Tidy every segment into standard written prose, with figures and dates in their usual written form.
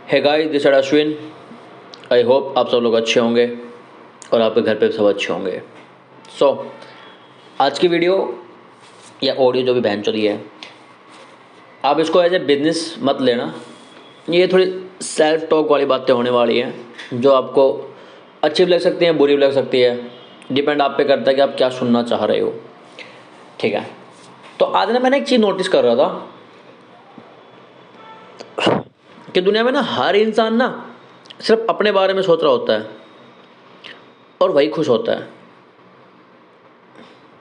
Hey guys, this is Ashwin. I hope आप सब लोग अच्छे होंगे और आपके घर पे सब अच्छे होंगे। सो आज की वीडियो या ऑडियो जो भी बहन चली है, आप इसको एज ए बिजनेस मत लेना। ये थोड़ी सेल्फ टॉक वाली बातें होने वाली हैं जो आपको अच्छी भी लग सकती हैं, बुरी भी लग सकती है। डिपेंड आप पे करता है कि आप क्या सुनना चाह रहे हो। ठीक है, तो आज ना मैंने एक चीज़ नोटिस कर रहा था कि दुनिया में ना हर इंसान ना सिर्फ अपने बारे में सोच रहा होता है और वही खुश होता है।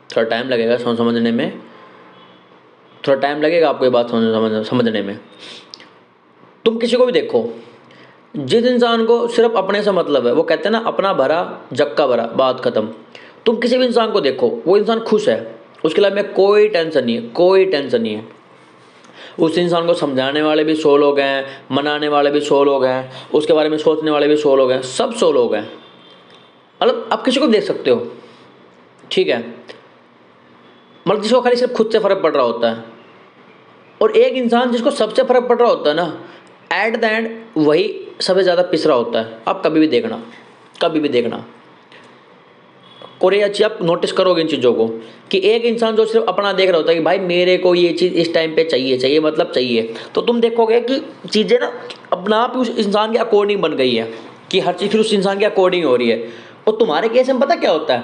थोड़ा टाइम लगेगा समझने में, थोड़ा टाइम लगेगा आपको ये बात समझने में। तुम किसी को भी देखो, जिस इंसान को सिर्फ अपने से मतलब है, वो कहते हैं ना अपना भरा जग का भरा, बात खत्म। तुम किसी भी इंसान को देखो, वो इंसान खुश है, उसके लाइफ में कोई टेंशन नहीं है, कोई टेंशन नहीं है। उस इंसान को समझाने वाले भी 100 लोग हैं, मनाने वाले भी 100 लोग हैं, उसके बारे में सोचने वाले भी 100 लोग हैं, सब 100 लोग हैं। मतलब आप किसी को भी देख सकते हो, ठीक है, मतलब जिसको खाली सिर्फ खुद से फ़र्क पड़ रहा होता है। और एक इंसान जिसको सबसे फ़र्क पड़ रहा होता है ना, एट द एंड वही सबसे ज़्यादा पिस रहा होता है। आप कभी भी देखना, कभी भी देखना। और ये अच्छी आप नोटिस करोगे इन चीज़ों को कि एक इंसान जो सिर्फ अपना देख रहा होता है कि भाई मेरे को ये चीज़ इस टाइम पे चाहिए मतलब चाहिए, तो तुम देखोगे कि चीज़ें ना अपना आप उस इंसान के अकॉर्डिंग बन गई है, कि हर चीज़ फिर उस इंसान के अकॉर्डिंग हो रही है। और तुम्हारे केस में पता क्या होता है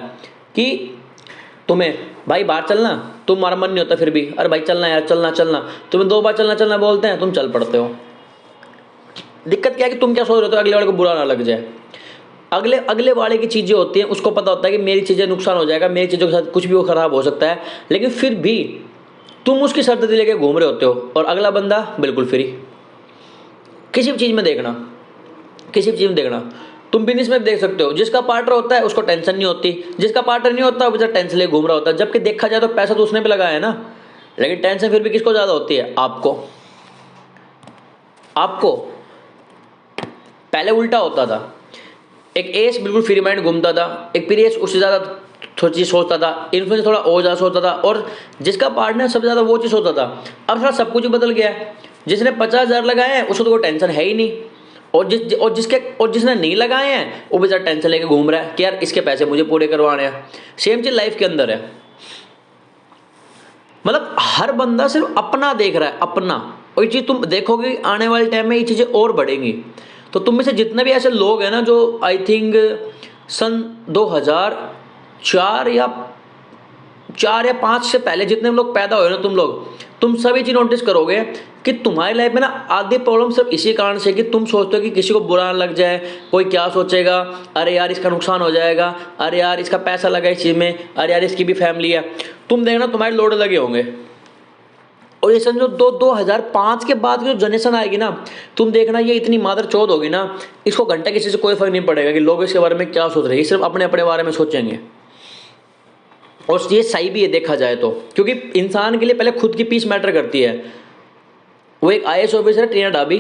कि तुम्हें भाई बाहर चलना, तुम्हारा मन नहीं होता, फिर भी अरे भाई चलना यार, चलना, तुम्हें 2 बार चलना बोलते हैं, तुम चल पड़ते हो। दिक्कत क्या है कि तुम क्या सोच रहे हो, अगले वाले को बुरा ना लग जाए। अगले वाले की चीज़ें होती हैं, उसको पता होता है कि मेरी चीज़ें नुकसान हो जाएगा, मेरी चीज़ों के साथ कुछ भी वो ख़राब हो सकता है, लेकिन फिर भी तुम उसकी सरदर्दी लेके घूम रहे होते हो और अगला बंदा बिल्कुल फ्री। किसी भी चीज़ में देखना, किसी भी चीज़ में देखना, तुम बिजनेस में देख सकते हो, जिसका पार्टनर होता है उसको टेंशन नहीं होती, जिसका पार्टनर नहीं होता वो बेचारा टेंशन लेके घूम रहा होता है। जबकि देखा जाए तो पैसा तो उसने भी लगाया है ना, लेकिन टेंशन फिर भी किसको ज़्यादा होती है? आपको। पहले उल्टा होता था, एक एस बिल्कुल फ्री माइंड घूमता था, एक प्रियस उससे ज़्यादा थोड़ी चीज़ सोचता था, इन्फ्लुएंस थोड़ा और ज़्यादा सोचता था, और जिसका पार्टनर सबसे ज़्यादा वो चीज़ सोचता था। अब थोड़ा सब कुछ बदल गया है। जिसने 50,000 लगाए हैं उसको तो कोई टेंशन है ही नहीं, और जिसने नहीं लगाए हैं वो बेचारा टेंशन लेके घूम रहा है कि यार इसके पैसे मुझे पूरे करवाने हैं। सेम चीज़ लाइफ के अंदर है, मतलब हर बंदा सिर्फ अपना देख रहा है, अपना। और ये चीज़ तुम देखोगे आने वाले टाइम में ये चीज़ें और बढ़ेंगी। तो तुम में से जितने भी ऐसे लोग हैं ना, जो आई थिंक सन 2004 या 5 से पहले जितने लोग पैदा हुए ना, तुम सभी चीज़ नोटिस करोगे कि तुम्हारी लाइफ में ना आधी प्रॉब्लम सिर्फ इसी कारण से कि तुम सोचते हो कि किसी को बुरा ना लग जाए, कोई क्या सोचेगा, अरे यार इसका नुकसान हो जाएगा, अरे यार इसका पैसा लगा इस चीज़ में, अरे यार इसकी भी फैमिली है। तुम देखना तुम्हारे लोड लगे होंगे। और ये समझो 2005 के बाद की जो जनरेशन आएगी ना, तुम देखना ये इतनी मादर चौध होगी ना, इसको घंटा किसी से कोई फर्क नहीं पड़ेगा कि लोग इसके बारे में क्या सोच रहे हैं, सिर्फ अपने अपने बारे में सोचेंगे। और ये सही भी है देखा जाए तो, क्योंकि इंसान के लिए पहले खुद की पीस मैटर करती है। वो एक IAS ऑफिसर टीना डाबी,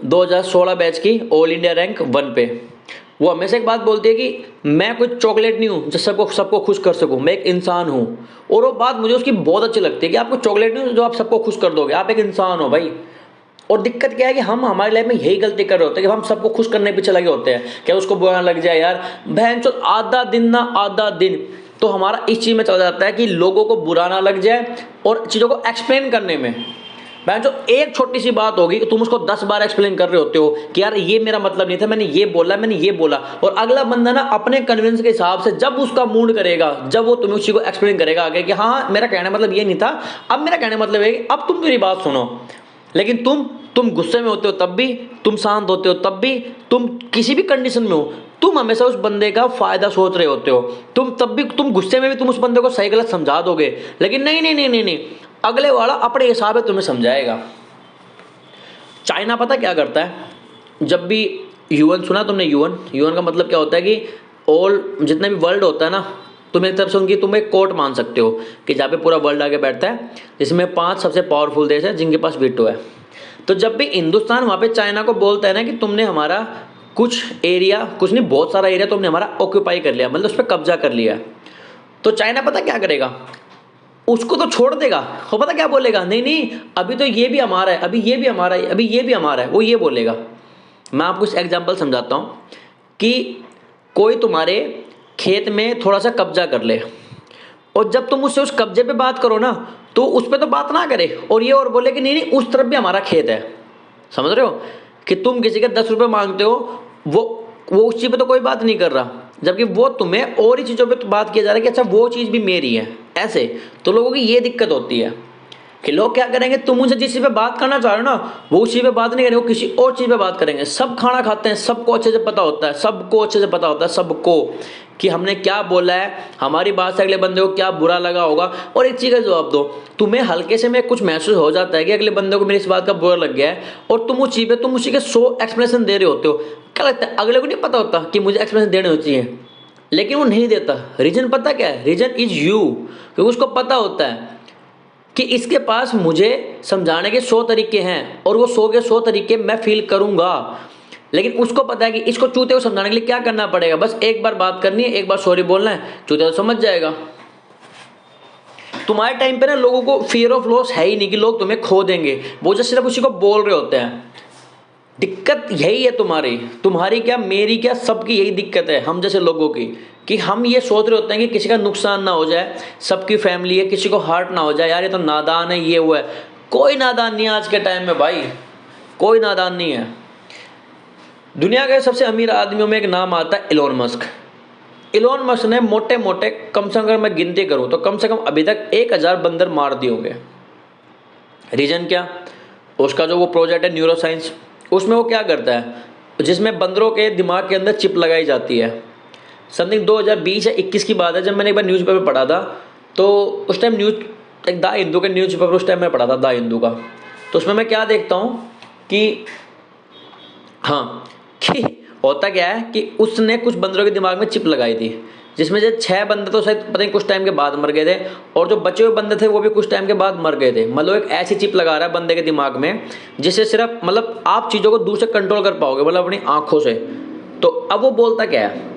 2016 बैच की, ऑल इंडिया रैंक 1 पे। वो हमेशा एक बात बोलती है कि मैं कोई चॉकलेट नहीं हूँ जो सबको खुश कर सकूँ, मैं एक इंसान हूँ। और वो बात मुझे उसकी बहुत अच्छी लगती है कि आप कोई चॉकलेट नहीं हो जो आप सबको खुश कर दोगे, आप एक इंसान हो भाई। और दिक्कत क्या है कि हम हमारी लाइफ में यही गलती कर रहे होते हैं कि हम सबको खुश करने पीछे लगे होते हैं, क्या उसको बुरा लग जाए यार, बहन चो आधा दिन तो हमारा इस चीज़ में चला जाता है कि लोगों को बुरा ना लग जाए और चीज़ों को एक्सप्लेन करने में। बहन जो एक छोटी सी बात होगी तुम उसको 10 बार एक्सप्लेन कर रहे होते हो कि यार ये मेरा मतलब नहीं था, मैंने ये बोला, और अगला बंदा ना अपने कन्विंस के हिसाब से जब उसका मूड करेगा, जब वो तुम्हें उसी को एक्सप्लेन करेगा आगे कि हाँ मेरा कहने मतलब ये नहीं था, अब मेरा कहने मतलब है अब तुम मेरी बात सुनो। लेकिन तुम गुस्से में होते हो तब भी, तुम शांत होते हो तब भी, तुम किसी भी कंडीशन में हो, तुम हमेशा उस बंदे का फायदा सोच रहे होते हो। तुम गुस्से में भी तुम उस बंदे को सही गलत समझा दोगे, लेकिन नहीं, अगले वाला अपने हिसाब से तुम्हें समझाएगा। चाइना पता क्या करता है, जब भी UN सुना तुमने, UN का मतलब क्या होता है कि ऑल जितने भी वर्ल्ड होता है ना, तुम एक तरफ से उनकी तुम एक कोर्ट मान सकते हो कि जहाँ पे पूरा वर्ल्ड आके बैठता है, जिसमें 5 सबसे पावरफुल देश है जिनके पास वीटो है। तो जब भी हिंदुस्तान वहाँ पे चाइना को बोलता है ना कि तुमने हमारा कुछ एरिया, कुछ नहीं बहुत सारा एरिया तुमने हमारा ऑक्यूपाई कर लिया, मतलब उस पर कब्जा कर लिया, तो चाइना पता क्या करेगा, उसको तो छोड़ देगा। वो पता क्या बोलेगा, नहीं अभी तो ये भी हमारा है, अभी ये भी हमारा है, अभी ये भी हमारा है, वो ये बोलेगा। मैं आपको इस एग्जांपल समझाता हूँ कि कोई तुम्हारे खेत में थोड़ा सा कब्जा कर ले, और जब तुम उससे उस कब्जे पे बात करो ना, तो उस पर तो बात ना करे और ये और बोले कि नहीं नहीं उस तरफ भी हमारा खेत है। समझ रहे हो कि तुम किसी के 10 रुपये मांगते हो, वो उस चीज़ पे तो कोई बात नहीं कर रहा, जबकि वो तुम्हें और ही चीज़ों पे तो बात किया जा रहा है कि अच्छा वो चीज़ भी मेरी है। ऐसे तो लोगों की ये दिक्कत होती है कि लोग क्या करेंगे, तुम उनसे जिस चीज़ पे बात करना चाह रहे हो ना, वो उस चीज़ पे बात नहीं करेंगे, वो किसी और चीज़ पे बात करेंगे। सब खाना खाते हैं, सबको अच्छे से पता होता है, सबको अच्छे से पता होता है, सबको कि हमने क्या बोला है, हमारी बात से अगले बंदे को क्या बुरा लगा होगा। और एक चीज़ का जवाब दो, तुम्हें हल्के से में कुछ महसूस हो जाता है कि अगले बंदे को मेरी इस बात का बुरा लग गया है, और तुम उस चीज़ पे तुम उसी के 100 एक्सप्लेनेशन दे रहे होते हो। क्या लगता है अगले को नहीं पता होता कि मुझे एक्सप्लेनेशन देने चाहिए, लेकिन वो नहीं देता। रीजन पता क्या है? रीजन इज यू, क्योंकि उसको पता होता है कि इसके पास मुझे समझाने के 100 तरीके हैं और वो 100 के 100 तरीके मैं फील करूंगा, लेकिन उसको पता है कि इसको चूते को समझाने के लिए क्या करना पड़ेगा, बस एक बार बात करनी है, एक बार सॉरी बोलना है, चूते तो समझ जाएगा। तुम्हारे टाइम पे ना लोगों को फियर ऑफ लॉस है ही नहीं कि लोग तुम्हें खो देंगे, वो जो सिर्फ उसी को बोल रहे होते हैं। दिक्कत यही है तुम्हारी क्या, मेरी क्या, सबकी यही दिक्कत है हम जैसे लोगों की, कि हम ये सोच रहे होते हैं कि किसी का नुकसान ना हो जाए, सबकी फैमिली है, किसी को हार्ट ना हो जाए, यार ये तो नादान है, ये हुआ है। कोई नादान नहीं है आज के टाइम में भाई, कोई नादान नहीं है। दुनिया के सबसे अमीर आदमियों में एक नाम आता है इलोन मस्क। इलोन मस्क ने मोटे मोटे कम से कम अगर मैं गिनती करूं तो कम से कम अभी तक 1000 बंदर मार दिए होंगे। रीजन क्या? उसका जो वो प्रोजेक्ट है न्यूरो साइंस, उसमें वो क्या करता है, जिसमें बंदरों के दिमाग के अंदर चिप लगाई जाती है। समथिंग 2020 या 21 की बात है, जब मैंने एक बार न्यूज़पेपर पढ़ा था, तो उस टाइम एक द हिंदू के न्यूज़पेपर उस टाइम मैं पढ़ा था, द हिंदू का। तो उसमें मैं क्या देखता हूँ कि हाँ, कि होता क्या है कि उसने कुछ बंदरों के दिमाग में चिप लगाई थी, जिसमें से 6 बंदे तो शायद पता नहीं कुछ टाइम के बाद मर गए थे, और जो बचे हुए बंदे थे वो भी कुछ टाइम के बाद मर गए थे। मतलब एक ऐसी चिप लगा रहा है बंदे के दिमाग में जिससे सिर्फ मतलब आप चीज़ों को दूर से कंट्रोल कर पाओगे, मतलब अपनी आंखों से। तो अब वो बोलता क्या है,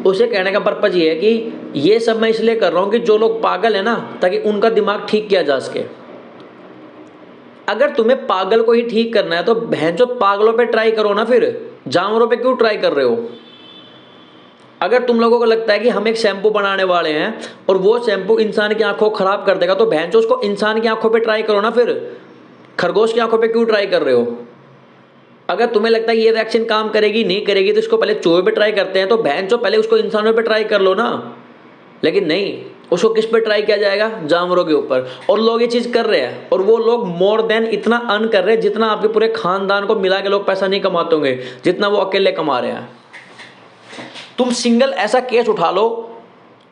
उसे कहने का पर्पज ये है कि ये सब मैं इसलिए कर रहा हूँ कि जो लोग पागल है ना, ताकि उनका दिमाग ठीक किया जा सके। अगर तुम्हें पागल को ही ठीक करना है तो भैंचो पागलों पे ट्राई करो ना, फिर जानवरों पे क्यों ट्राई कर रहे हो? अगर तुम लोगों को लगता है कि हम एक शैम्पू बनाने वाले हैं और वो शैम्पू इंसान की आंखों को खराब कर देगा, तो भैंचो उसको इंसान की आंखों पे ट्राई करो ना, फिर खरगोश की आंखों पे क्यों ट्राई कर रहे हो? अगर तुम्हें लगता है ये वैक्सीन काम करेगी नहीं करेगी तो इसको पहले चूहे पे ट्राई करते हैं, तो भैंचो पहले उसको इंसानों पे ट्राई कर लो ना। लेकिन नहीं, उसको किस पे ट्राई किया जाएगा? जानवरों के ऊपर। और लोग ये चीज़ कर रहे हैं, और वो लोग मोर देन इतना अर्न कर रहे हैं जितना आपके पूरे खानदान को मिला के लोग पैसा नहीं कमाते होंगे, जितना वो अकेले कमा रहे हैं। तुम सिंगल ऐसा केस उठा लो,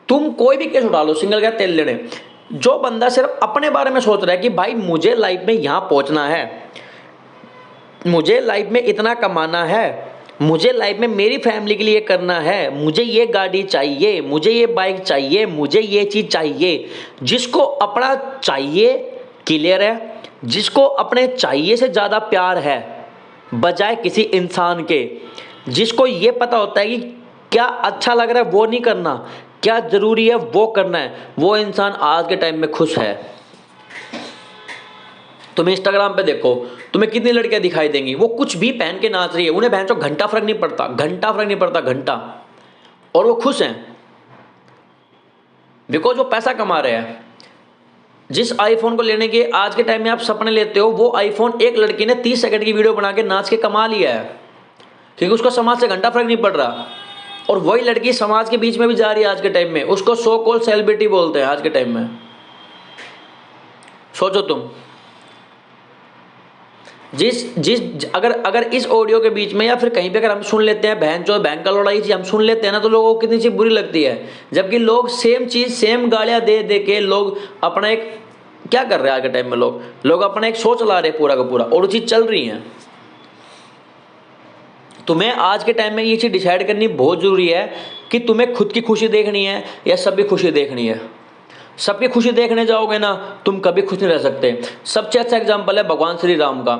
तुम कोई भी केस उठा लो, सिंगल क्या तेल लेने, जो बंदा सिर्फ अपने बारे में सोच रहा है कि भाई मुझे लाइफ में यहाँ पहुँचना है, मुझे लाइफ में इतना कमाना है, मुझे लाइफ में मेरी फैमिली के लिए करना है, मुझे ये गाड़ी चाहिए, मुझे ये बाइक चाहिए, मुझे ये चीज़ चाहिए। जिसको अपना चाहिए क्लियर है, जिसको अपने चाहिए से ज़्यादा प्यार है बजाय किसी इंसान के, जिसको ये पता होता है कि क्या अच्छा लग रहा है वो नहीं करना, क्या ज़रूरी है वो करना है, वो इंसान आज के टाइम में खुश है। तुम इंस्टाग्राम पे देखो, तुम्हें कितनी लड़कियां दिखाई देंगी, वो कुछ भी पहन के नाच रही है, उन्हें बहन चो घंटा फर्क नहीं पड़ता, घंटा फर्क नहीं पड़ता, घंटा, और वो खुश हैं बिकॉज वो पैसा कमा रहे हैं। जिस आईफोन को लेने के आज के टाइम में आप सपने लेते हो, वो आईफोन एक लड़की ने 30 सेकंड की वीडियो बना के नाच के कमा लिया है, क्योंकि उसको समाज से घंटा फर्क नहीं पड़ रहा। और वही लड़की समाज के बीच में भी जा रही है आज के टाइम में, उसको सो कॉल सेलिब्रिटी बोलते हैं आज के टाइम में। सोचो तुम, अगर इस ऑडियो के बीच में या फिर कहीं पे अगर हम सुन लेते हैं बहन चो बैंक का लड़ाई चीज हम सुन लेते हैं ना, तो लोगों को कितनी चीज बुरी लगती है। जबकि लोग सेम चीज सेम गालियां दे दे के लोग अपना एक क्या कर रहे हैं आज के टाइम में, लोग अपना एक शो चला रहे हैं पूरा का पूरा, और वो चीज चल रही है। तुम्हें आज के टाइम में ये चीज डिसाइड करनी बहुत जरूरी है कि तुम्हें खुद की खुशी देखनी है या सबकी खुशी देखनी है। सबकी खुशी देखने जाओगे ना, तुम कभी खुश नहीं रह सकते। सबसे अच्छा एग्जांपल है भगवान श्री राम का।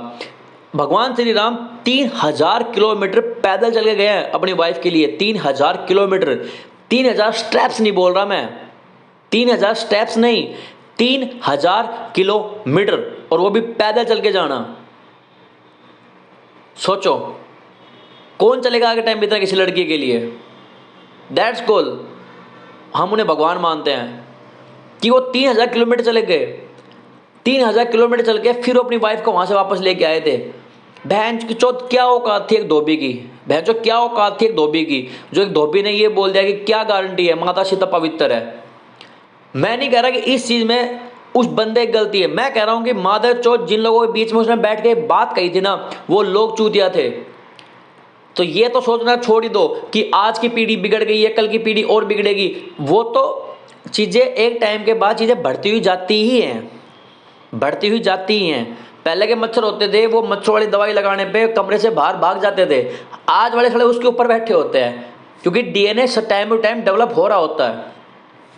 भगवान श्री राम 3000 किलोमीटर पैदल चल के गए हैं अपनी वाइफ के लिए। 3000 किलोमीटर, 3000 स्टेप्स नहीं बोल रहा मैं, 3000 स्टेप्स नहीं, 3000 किलोमीटर, और वो भी पैदल चल के जाना। सोचो कौन चलेगा आगे टाइम में इतना किसी लड़की के लिए? दैट्स कॉल, हम उन्हें भगवान मानते हैं कि वो 3000 किलोमीटर चले गए, 3000 किलोमीटर चल के फिर वो अपनी वाइफ को वहाँ से वापस लेके आए थे। बहन की चौथ क्या औकात थी एक धोबी की, बहन चो क्या औकात थी एक धोबी की, जो एक धोबी ने ये बोल दिया कि क्या गारंटी है माता सीता पवित्र है। मैं नहीं कह रहा कि इस चीज़ में उस बंदे की गलती है, मैं कह रहा हूँ कि मादर चौथ जिन लोगों के बीच में उसने बैठ के बात कही थी ना, वो लोग चूतिया थे। तो ये तो सोचना छोड़ ही दो कि आज की पीढ़ी बिगड़ गई है, कल की पीढ़ी और बिगड़ेगी। वो तो चीज़ें एक टाइम के बाद चीज़ें बढ़ती हुई जाती ही हैं, बढ़ती हुई जाती ही हैं। पहले के मच्छर होते थे, वो मच्छर वाली दवाई लगाने पे कमरे से बाहर भाग जाते थे। आज वाले साले उसके ऊपर बैठे होते हैं, क्योंकि DNA time to time develop हो रहा होता है।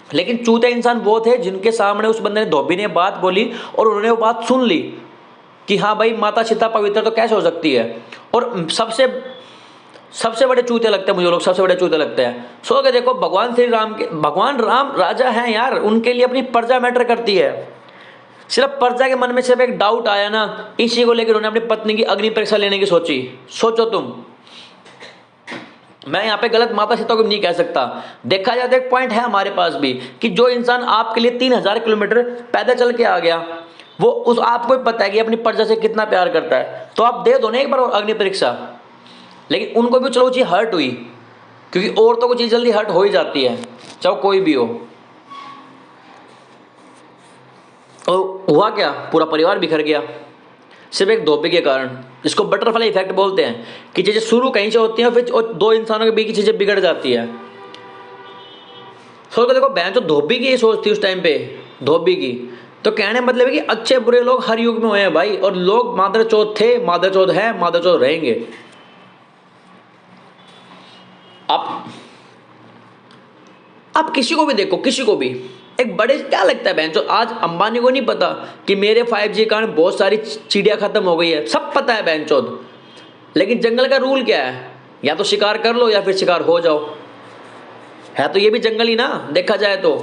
लेकिन चूते इंसान वो थे जिनके सामने उस बंदे ने, धोबी ने बात बोली और उन्होंने वो बात सुन ली कि हाँ भाई माता सीता पवित्र तो कैसे हो सकती है। और सबसे बड़े चूते लगते हैं मुझे लोग, सबसे बड़े चूते लगते हैं। सो के देखो भगवान राम राजा हैं यार, उनके लिए अपनी प्रजा मैटर करती है। सिर्फ प्रजा के मन में सिर्फ एक डाउट आया ना, इसी को लेकर उन्होंने अपनी पत्नी की अग्नि परीक्षा लेने की सोची। सोचो तुम, मैं यहाँ पे गलत माता सीता को नहीं कह सकता। देखा जाए तो एक पॉइंट है हमारे पास भी कि जो इंसान आपके लिए 3000 किलोमीटर पैदल चल के आ गया, वो उस आपको ही पता है कि अपनी प्रजा से कितना प्यार करता है, तो आप दे दो ना एक बार अग्नि परीक्षा। लेकिन उनको भी चलो चीज़ हर्ट हुई, क्योंकि औरतों को चीज़ जल्दी हर्ट हो ही जाती है, चाहे कोई भी हो। और हुआ क्या, पूरा परिवार बिखर गया सिर्फ एक धोबी के कारण। इसको बटरफ्लाई इफेक्ट बोलते हैं कि चीज़ें शुरू कहीं से होती हैं, फिर दो इंसानों के बीच की चीज़ें बिगड़ जाती है। सोच के देखो, बहन जो धोबी की ये सोच थी उस टाइम पे, धोबी की, तो कहने मतलब है कि अच्छे बुरे लोग हर युग में हुए हैं भाई, और लोग मादर चौथ थे, मादर चौथ है, मादर चौथ रहेंगे। आप किसी को भी देखो, किसी को भी एक बड़े क्या लगता है बहन जो, आज अंबानी को नहीं पता कि मेरे 5G के कारण बहुत सारी चिड़िया खत्म हो गई है, सब पता है बहन चौथ। लेकिन जंगल का रूल क्या है, या तो शिकार कर लो या फिर शिकार हो जाओ। है तो ये भी जंगल ही ना, देखा जाए तो।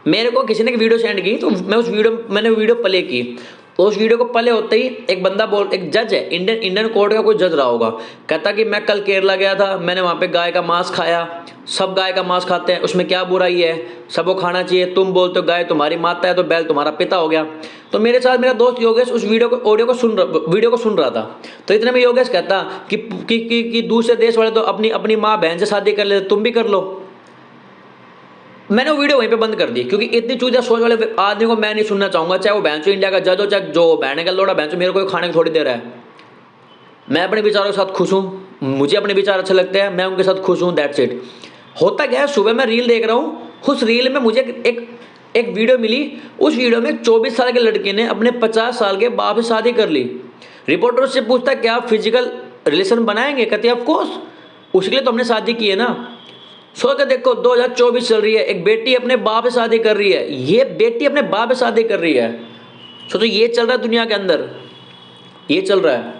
मेरे को किसी ने वीडियो सेंड की, तो मैंने वीडियो प्ले की। तो उस वीडियो को प्ले होते ही एक जज है, इंडियन कोर्ट का कोई जज रहा होगा, कहता कि मैं कल केरला गया था, मैंने वहाँ पे गाय का मांस खाया। सब गाय का मांस खाते हैं, उसमें क्या बुराई है, सबको खाना चाहिए। तुम बोलते हो गाय तुम्हारी माता है तो बैल तुम्हारा पिता हो गया। तो मेरे साथ मेरा दोस्त योगेश उस वीडियो को सुन रहा था। तो इतने में योगेश कहता कि दूसरे देश वाले तो अपनी माँ बहन से शादी कर लेते, तुम भी कर लो। मैंने वो वीडियो वहीं पे बंद कर दी, क्योंकि इतनी चूतिया सोच वाले आदमी को मैं नहीं सुनना चाहूंगा, चाहे वो बहन चो इंडिया का जज हो, चाहे जो बहने का लोड़ा बहन चो, मेरे को खाने को थोड़ी दे रहा है। मैं अपने विचारों के साथ खुश हूँ, मुझे अपने विचार अच्छे लगते हैं, मैं उनके साथ खुश हूँ, दैट्स इट। होता क्या है, सुबह मैं रील देख रहा हूँ, उस रील में मुझे एक वीडियो मिली। उस वीडियो में 24 साल के लड़के ने अपने 50 साल के बाप से शादी कर ली। रिपोर्टर उससे पूछता क्या आप फिजिकल रिलेशन बनाएंगे, कहते ऑफ कोर्स, उसके लिए तो हमने शादी की है ना। सोच के देखो, 2024 चल रही है, एक बेटी अपने बाप से शादी कर रही है, ये बेटी अपने बाप से शादी कर रही है। सोचो ये चल रहा है दुनिया के अंदर, ये चल रहा है।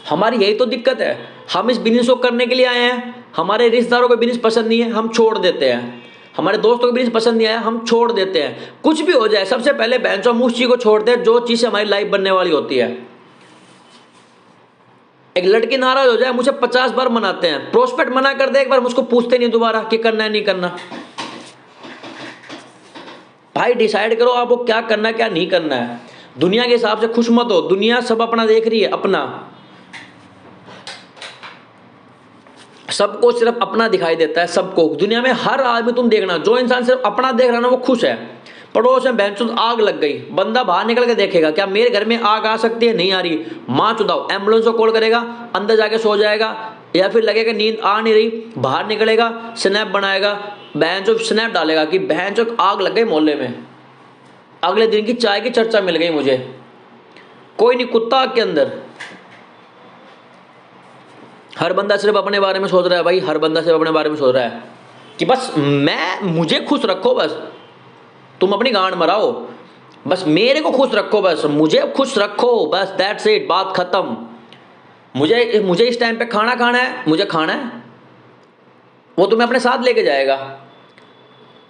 हमारी यही तो दिक्कत है, हम इस बिजनेस को करने के लिए आए हैं, हमारे रिश्तेदारों को बिजनेस पसंद नहीं है, हम छोड़ देते हैं। हमारे दोस्तों को बिजनेस पसंद नहीं आया, हम छोड़ देते हैं। कुछ भी हो जाए, सबसे पहले बेंचों हम उस चीज को छोड़ते हैं जो चीज से हमारी लाइफ बनने वाली होती है। एक लड़की नाराज हो जाए, मुझे 50 बार मनाते हैं, प्रोस्पेक्ट मना कर दे एक बार, मुझको पूछते नहीं दोबारा कि करना है नहीं करना। भाई डिसाइड करो आपको क्या करना है क्या नहीं करना है। दुनिया के हिसाब से खुश मत हो, दुनिया सब अपना देख रही है, अपना, सबको सिर्फ अपना दिखाई देता है। सबको दुनिया में हर आदमी तुम देखना, जो इंसान सिर्फ अपना देख रहा है ना, वो खुश है। पड़ोस में बहनचोद आग लग गई, बंदा बाहर निकल के देखेगा क्या मेरे घर में आग आ सकती है, नहीं आ रही, माँ चुदाओ, एम्बुलेंस को कॉल करेगा, अंदर जाके सो जाएगा, या फिर लगेगा नींद आ नहीं रही, बाहर निकलेगा, स्नैप बनाएगा, बहनचोद स्नैप डालेगा कि बहनचोद आग लग गई मोहल्ले में, अगले दिन की चाय की चर्चा मिल गई मुझे। कोई नहीं, कुत्ता आग के अंदर। हर बंदा सिर्फ अपने बारे में सोच रहा है भाई, हर बंदा सिर्फ अपने बारे में सोच रहा है कि बस मुझे खुश रखो, बस तुम अपनी गांड मराओ, बस मेरे को खुश रखो, बस मुझे खुश रखो, बस दैट्स इट, बात खत्म। मुझे इस टाइम पे खाना है, मुझे खाना है, वो तुम्हें अपने साथ लेके जाएगा।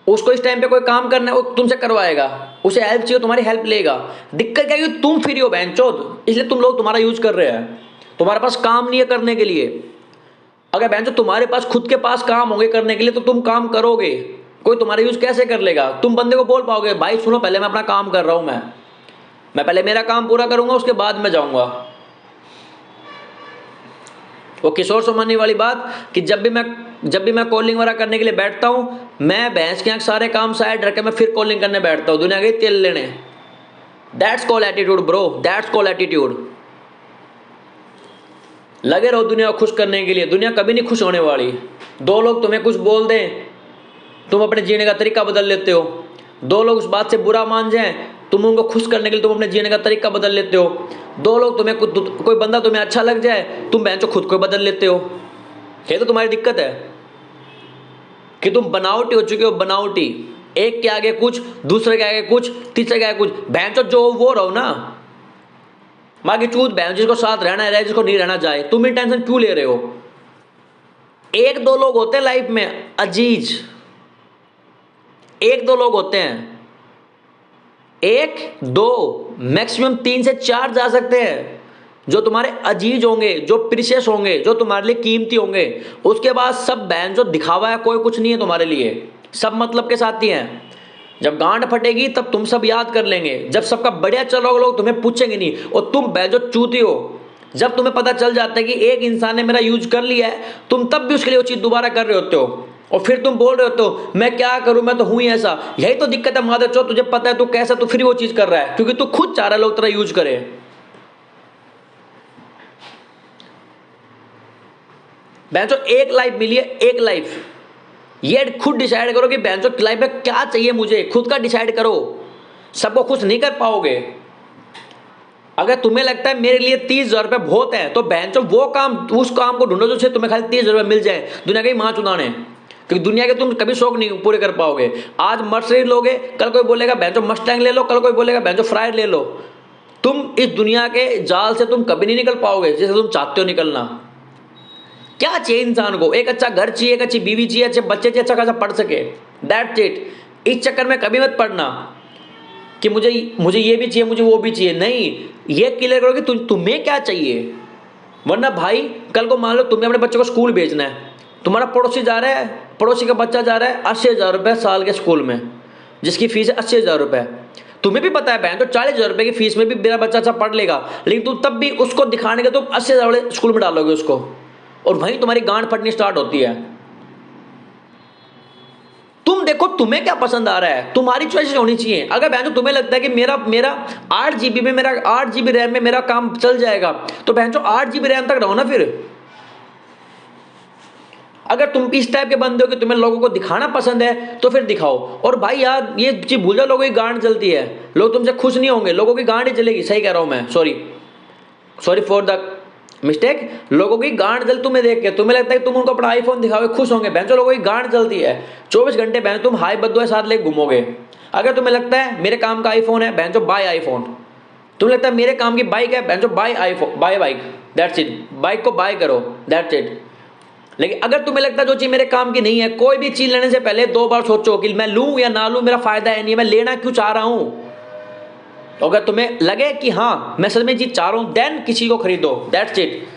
उसको इस टाइम पे कोई काम करना है वो तुमसे करवाएगा, उसे हेल्प चाहिए तुम्हारी हेल्प लेगा। दिक्कत क्या है कि तुम फ्री हो बहनचोद, इसलिए तुम लोग तुम्हारा यूज कर रहे हैं। तुम्हारे पास काम नहीं है करने के लिए। अगर बहनचोद तुम्हारे पास खुद के पास काम होंगे करने के लिए तो तुम काम करोगे, कोई तुम्हारा यूज कैसे कर लेगा? तुम बंदे को बोल पाओगे भाई सुनो पहले मैं अपना काम कर रहा हूं, मैं पहले मेरा काम पूरा करूंगा उसके बाद मैं जाऊंगा। वो किशोर सोमानी वाली बात कि जब भी मैं कॉलिंग वगैरह करने के लिए बैठता हूं, मैं भैंस के आंख सारे काम साइड रख के मैं फिर कॉलिंग करने बैठता हूं, दुनिया गई तेल लेने। That's call attitude bro, that's call attitude. लगे रहो दुनिया को खुश करने के लिए, दुनिया कभी नहीं खुश होने वाली। दो लोग तुम्हें कुछ बोल दें, तुम अपने जीने का तरीका बदल लेते हो। दो लोग उस बात से बुरा मान जाएं, तुम उनको खुश करने के लिए तुम अपने जीने का तरीका बदल लेते हो। दो लोग तुम्हें कोई बंदा तुम्हें अच्छा लग जाए, तुम बहन खुद को बदल लेते हो। ये तो तुम्हारी दिक्कत है कि तुम बनावटी हो चुके हो, बनावटी। एक के आगे कुछ, दूसरे के आगे कुछ, तीसरे के आगे कुछ। बहन जो वो रहो ना, माँ की चूत बहन, जिसको साथ रहना है रहे, जिसको नहीं रहना जाए। तुम ही टेंशन क्यों ले रहे हो? एक दो लोग होते हैं लाइफ में अजीज, एक दो लोग होते हैं, एक दो मैक्सिमम 3 से 4 जा सकते हैं जो तुम्हारे अजीज होंगे, जो प्रीशियस होंगे, जो तुम्हारे लिए कीमती होंगे। उसके बाद सब बहन जो दिखावा है, कोई कुछ नहीं है तुम्हारे लिए, सब मतलब के साथ ही हैं। जब गांड फटेगी तब तुम सब याद कर लेंगे, जब सबका बढ़िया चलोगे लोग तुम्हें पूछेंगे नहीं। और तुम बहन जो चूती हो, जब तुम्हें पता चल जाता है कि एक इंसान ने मेरा यूज कर लिया है, तुम तब भी उसके लिए वो चीज़ दोबारा कर रहे होते हो और फिर तुम बोल रहे होते हो मैं क्या करूं, मैं तो हूं ही ऐसा। यही तो दिक्कत है मादर चौथ, तुझे पता है तू कैसा, तू फिर वो चीज़ कर रहा है क्योंकि तू खुद चाह रहा है लोग तेरा यूज करे। बहनचो एक लाइफ मिली है, एक लाइफ, ये खुद डिसाइड करो कि बहनचो लाइफ में क्या चाहिए मुझे, खुद का डिसाइड करो। सबको खुश नहीं कर पाओगे। अगर तुम्हें लगता है मेरे लिए 30,000 रुपये बहुत है तो बहनचो वो काम, उस काम को ढूंढो जो तुम्हें खाली 30,000 रुपये मिल जाए, दुनिया की माँ चुनाने। क्योंकि दुनिया के तुम कभी शौक नहीं पूरे कर पाओगे। आज मर्सिडीज लोगे, कल कोई बोलेगा बहनचो मस्टैंग ले लो, कल कोई बोलेगा बहनचो फ्राइड ले लो। तुम इस दुनिया के जाल से तुम कभी नहीं निकल पाओगे जैसे तुम चाहते हो निकलना। क्या चाहिए इंसान को? एक अच्छा घर चाहिए, एक अच्छी बीवी चाहिए, अच्छे बच्चे चाहिए, अच्छा खासा पढ़ सके, दैट्स इट। इस चक्कर में कभी मत पढ़ना कि मुझे ये भी चाहिए, मुझे वो भी चाहिए। नहीं, ये क्लियर करो कि तुम्हें क्या चाहिए। वरना भाई कल को मान लो तुम्हें अपने बच्चे को स्कूल भेजना है, तुम्हारा पड़ोसी जा रहा है, पड़ोसी का बच्चा जा रहा है 80,000 रुपये साल के स्कूल में, जिसकी फीस है 80,000 रुपये। तुम्हें भी पता है बहन तो 40,000 रुपये की फीस में भी मेरा बच्चा अच्छा पढ़ लेगा, लेकिन तुम तब भी उसको दिखाने के तुम 80,000 वाले स्कूल में डालोगे उसको, और वहीं तुम्हारी गांड फटनी स्टार्ट होती है। तुम देखो तुम्हें क्या पसंद आ रहा है, तुम्हारी चॉइस होनी चाहिए। अगर बहन तुम्हें लगता है कि मेरा 8 GB में, मेरा 8 GB रैम में मेरा काम चल जाएगा, तो बहन 8 GB रैम तक रहो ना फिर। अगर तुम इस टाइप के बंदे हो कि तुम्हें लोगों को दिखाना पसंद है तो फिर दिखाओ। और भाई यार ये चीज भूल जाओ, लोगों की गांड जलती है, लोग तुमसे खुश नहीं होंगे, लोगों की गांड ही जलेगी। सही कह रहा हूं मैं, सॉरी फॉर द मिस्टेक। लोगों की गांड जल तुम्हें देख के, तुम्हें लगता है कि तुम उनको अपना आईफोन दिखाओगे खुश होंगे, बहन लोगों की गांड जलती है। 24 घंटे बहन तुम हाई बदुआ साथ ले घूमोगे। अगर तुम्हें लगता है मेरे काम का आईफोन है, बहन बाय आईफोन। तुम्हें लगता है मेरे काम की बाइक है, बहन buy iPhone, buy bike, that's it. Bike को बाय करो, दैट्स इट। लेकिन अगर तुम्हें लगता है जो चीज़ मेरे काम की नहीं है, कोई भी चीज़ लेने से पहले 2 बार सोचो कि मैं लूँ या ना लूँ, मेरा फायदा है नहीं, मैं लेना क्यों चाह रहा हूँ। अगर तुम्हें लगे कि हाँ मैं सच में चीज़ चाह रहा हूँ, देन किसी को खरीदो, दैट्स इट।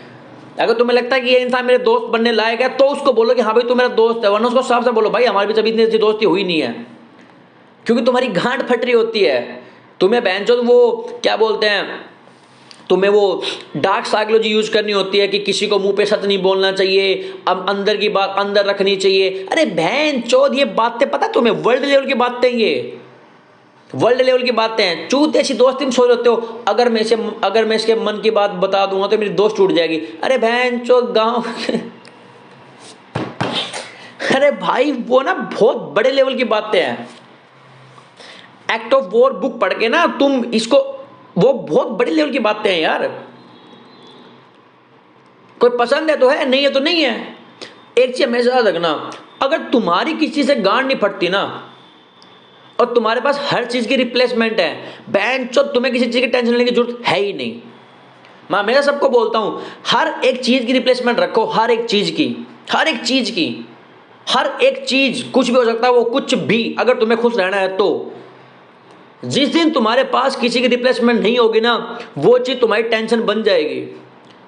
अगर तुम्हें लगता है कि ये इंसान मेरे दोस्त बनने लायक है तो उसको बोलो कि हाँ भाई तू मेरा दोस्त है, वरना उसको साफ से बोलो भाई हमारी भी कभी इतनी अच्छी दोस्ती हुई नहीं है। क्योंकि तुम्हारी गांड फट रही होती है। तुम्हें बहनचोद वो क्या बोलते हैं, तुम्हें वो डार्क साइकोलॉजी यूज करनी होती है कि किसी को मुंह पे सच नहीं बोलना चाहिए, अब अंदर की बात अंदर रखनी चाहिए। अरे बहनचोद ये बातें पता तुम्हें वर्ल्ड लेवल की बातें, ये वर्ल्ड लेवल की बातें हैं। चूत ऐसी दोस्ती में सोच रहे हो अगर मैं इसके मन की बात बता दूंगा तो मेरी दोस्त टूट जाएगी। अरे बहनचोद गांव अरे भाई वो ना बहुत बड़े लेवल की बातें हैं। एक्ट ऑफ वॉर बुक पढ़ के ना तुम इसको, वो बहुत बड़े लेवल की बातें हैं यार। कोई पसंद है तो है, नहीं है तो नहीं है। एक चीज हमेशा याद रखना, अगर तुम्हारी किसी से गांड नहीं फटती ना और तुम्हारे पास हर चीज की रिप्लेसमेंट है, बहनचोद तुम्हें किसी चीज की टेंशन लेने की जरूरत है ही नहीं। मैं हमेशा सबको बोलता हूं हर एक चीज की रिप्लेसमेंट रखो, हर एक चीज की, हर एक चीज की। हर एक चीज, कुछ भी हो सकता है वो, कुछ भी, अगर तुम्हें खुश रहना है तो। जिस दिन तुम्हारे पास किसी की रिप्लेसमेंट नहीं होगी ना, वो चीज तुम्हारी टेंशन बन जाएगी।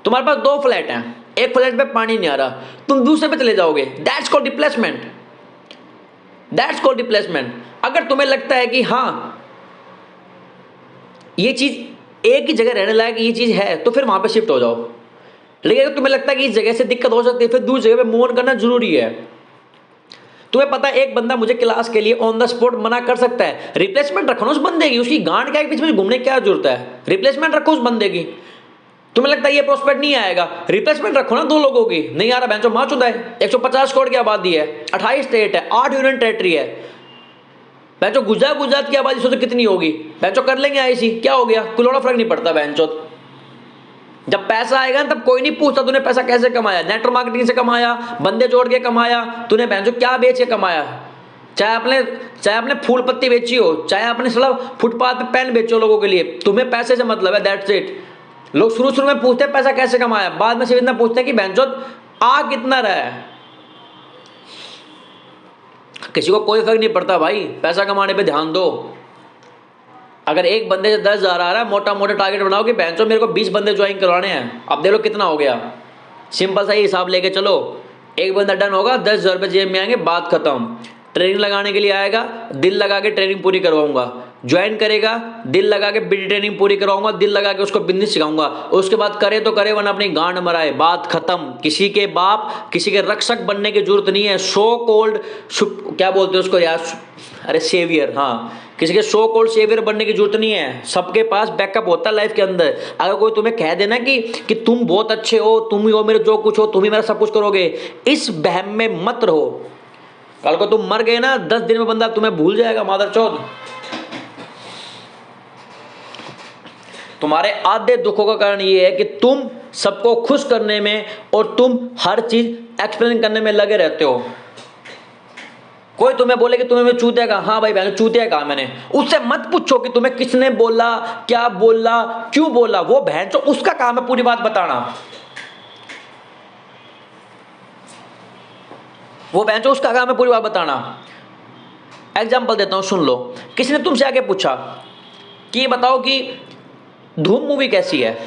तुम्हारे पास 2 फ्लैट हैं, एक फ्लैट पे पानी नहीं आ रहा, तुम दूसरे पे चले जाओगे, that's called replacement, that's called replacement. अगर तुम्हें लगता है कि हाँ ये चीज एक ही जगह रहने लायक ये चीज है, तो फिर वहां पे शिफ्ट हो जाओ। लेकिन अगर तुम्हें लगता है कि इस जगह से दिक्कत हो सकती है, फिर दूसरी जगह पे मूव ऑन करना जरूरी है। तुम्हें पता है एक बंदा मुझे क्लास के लिए ऑन द स्पॉट मना कर सकता है, रिप्लेसमेंट रखो ना उस बंदे की, उसकी गांड क्या है बीच में घूमने की क्या जरूरत है, रिप्लेसमेंट रखो उस बंदे की। तुम्हें लगता है ये प्रोस्पेक्ट नहीं आएगा, रिप्लेसमेंट रखो ना 2 लोगों की। नहीं आ रहा बेंचो मां चुदा है, 150 करोड़ की आबादी है, 28 स्टेट है, 8 यूनियन टेरिटरी है। बेंचो गुजरात की आबादी सोचो कितनी होगी, बेंचो कर लेंगे आईसी, क्या हो गया, कुलोड़ा फर्क नहीं पड़ता बेंचो। जब पैसा आएगा तब कोई नहीं पूछता तूने पैसा कैसे कमाया, नेटवर्क मार्केटिंग से कमाया, बंदे जोड़ के कमाया, तूने बेंचो क्या बेच के कमाया। चाहे आपने फूल पत्ती बेची हो, चाहे आपने मतलब फुटपाथ पे पेन बेचो लोगों के लिए, तुम्हें पैसे से मतलब है, दैट्स इट। लोग शुरू में पूछते हैं पैसा कैसे कमाया, बाद में सिर्फ इतना पूछते हैं कि बेंचो आ कितना रहा है। किसी को कोई फर्क नहीं पड़ता भाई, पैसा कमाने पे ध्यान दो। अगर एक बंदे से 10,000 आ रहा है, मोटा मोटा टारगेट बनाओ कि बेंचो मेरे को 20 बंदे ज्वाइन करवाने हैं, अब देख लो कितना हो गया। सिंपल सा ही हिसाब लेके चलो, एक बंदा डन होगा, 10,000 रुपये जेब में आएंगे, बात खत्म। ट्रेनिंग लगाने के लिए आएगा, दिल लगा के ट्रेनिंग पूरी करवाऊंगा, ज्वाइन करेगा, दिल लगा के बीडी ट्रेनिंग पूरी करवाऊंगा, दिल लगा के उसको बिजनेस सिखाऊंगा, उसके बाद करे तो करे वरना अपनी गांड मराए, बात खत्म। किसी के बाप, किसी के रक्षक बनने की जरूरत नहीं है। सो कोल्ड क्या बोलते हैं उसको यार, अरे सेवियर, हाँ, किसी के सो कोल्ड सेवियर बनने की जरूरत नहीं है। सबके पास बैकअप होता है लाइफ के अंदर। अगर कोई तुम्हें कह देना कि तुम बहुत अच्छे हो, तुम ही हो मेरे जो कुछ हो, तुम ही मेरा सब कुछ करोगे, इस बहम में मत रहो। कल को तुम मर गए ना, 10 दिन में बंदा तुम्हें भूल जाएगा मादरचोद। तुम्हारे आधे दुखों का कारण ये है कि तुम सबको खुश करने में और तुम हर चीज एक्सप्लेन करने में लगे रहते हो। कोई तुम्हें बोले कि तुम्हें मैं चूतिया कहा, हाँ भाई बहन चूतिया कहा मैंने, उससे मत पूछो कि तुम्हें किसने बोला, क्या बोला, क्यों बोला, वो बहन तो उसका काम है पूरी बात बताना। वो बहन तो उसका काम है पूरी बात बताना। एग्जाम्पल देता हूं, सुन लो। किसी ने तुमसे आके पूछा कि ये बताओ कि धूम मूवी कैसी है,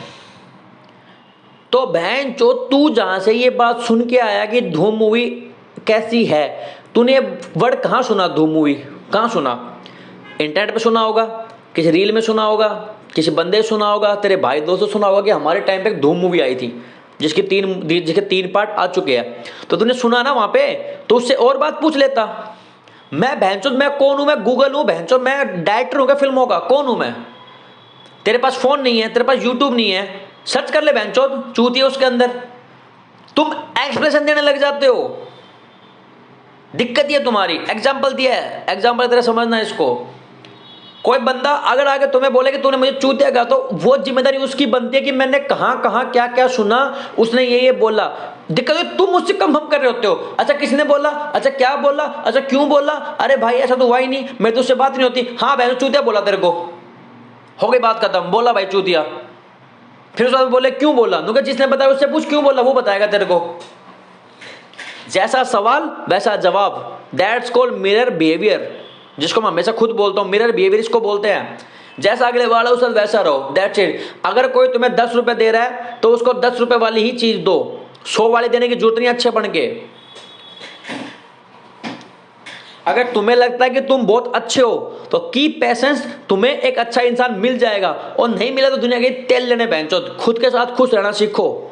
तो बहन जो तू जहां से ये बात सुन के आया कि धूम मूवी कैसी है, तूने ये वर्ड कहां सुना, धूम मूवी कहां सुना? इंटरनेट पे सुना होगा, किसी रील में सुना होगा, किसी बंदे सुना होगा, तेरे भाई दोस्तों सुना होगा कि हमारे टाइम पे एक धूम मूवी आई थी जिसके 3 पार्ट आ चुके हैं। तो तूने सुना ना वहां पे, तो उससे और बात पूछ लेता। मैं बहनचोद मैं कौन हूं, मैं गूगल हूं बहनचोद, मैं डायरेक्टर हूं क्या फिल्मों का, कौन हूं मैं? तेरे पास फोन नहीं है, तेरे पास यूट्यूब नहीं है, सर्च कर ले बहनचोद, चूतिया उसके अंदर। तुम एक्सप्लेनेशन देने लग जाते हो, दिक्कत ये तुम्हारी। एग्जाम्पल दिया है, एग्जाम्पल तेरा समझना इसको। कोई बंदा अगर आगे तुम्हें बोले कि तूने मुझे चूतिया कहा, तो वो जिम्मेदारी उसकी बनती है कि मैंने कहां कहां क्या क्या सुना, उसने ये बोला। दिक्कत है तुम मुझसे कंफर्म कर रहे होते हो, अच्छा किसने बोला, अच्छा क्या बोला, अच्छा क्यों बोला, अरे भाई ऐसा तो हुआ ही नहीं, मैं तुझसे बात नहीं होती, हाँ भाई चूतिया बोला तेरे को, हो गई बात खत्म, बोला भाई चूतिया। फिर उसके बाद बोले क्यों बोला, नुका जिसने बताया उससे पूछ क्यों बोला, वो बताएगा तेरे को। जैसा सवाल वैसा जवाब, दैट्स कॉल्ड मिरर बिहेवियर, जिसको मैं हमेशा खुद बोलता हूं, मिरर बिहेवियर इसको बोलते हैं। जैसा अगले वाला उस वैसा रहो, दैट्स इट। अगर कोई तुम्हें 10 रुपए दे रहा है तो उसको 10 रुपए वाली ही चीज दो, 100 वाली देने की जरूरत नहीं अच्छे बन के। अगर तुम्हें लगता है कि तुम बहुत अच्छे हो तो कीप पेशेंस, तुम्हें एक अच्छा इंसान मिल जाएगा, और नहीं मिला तो दुनिया के तेल लेने बहनचोद, खुद के साथ खुश रहना सीखो।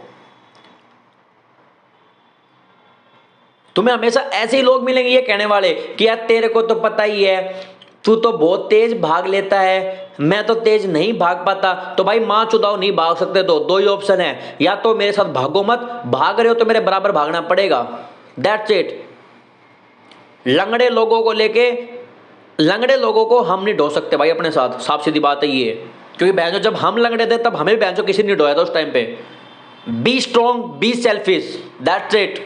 तुम्हें हमेशा ऐसे ही लोग मिलेंगे ये कहने वाले कि यार तेरे को तो पता ही है, तू तो बहुत तेज भाग लेता है, मैं तो तेज नहीं भाग पाता। तो भाई मां चुदाओ, नहीं भाग सकते तो 2 ही ऑप्शन है, या तो मेरे साथ भागो मत, भाग रहे हो तो मेरे बराबर भागना पड़ेगा, दैट्स इट। लंगड़े लोगों को लेके, लंगड़े लोगों को हम नहीं ढो सकते भाई अपने साथ, साफ सीधी बात है ये। क्योंकि बहनों जब हम लंगड़े थे तब हमें बहनों किसी ने ढोया था उस टाइम पे। Be strong, be selfish, that's it.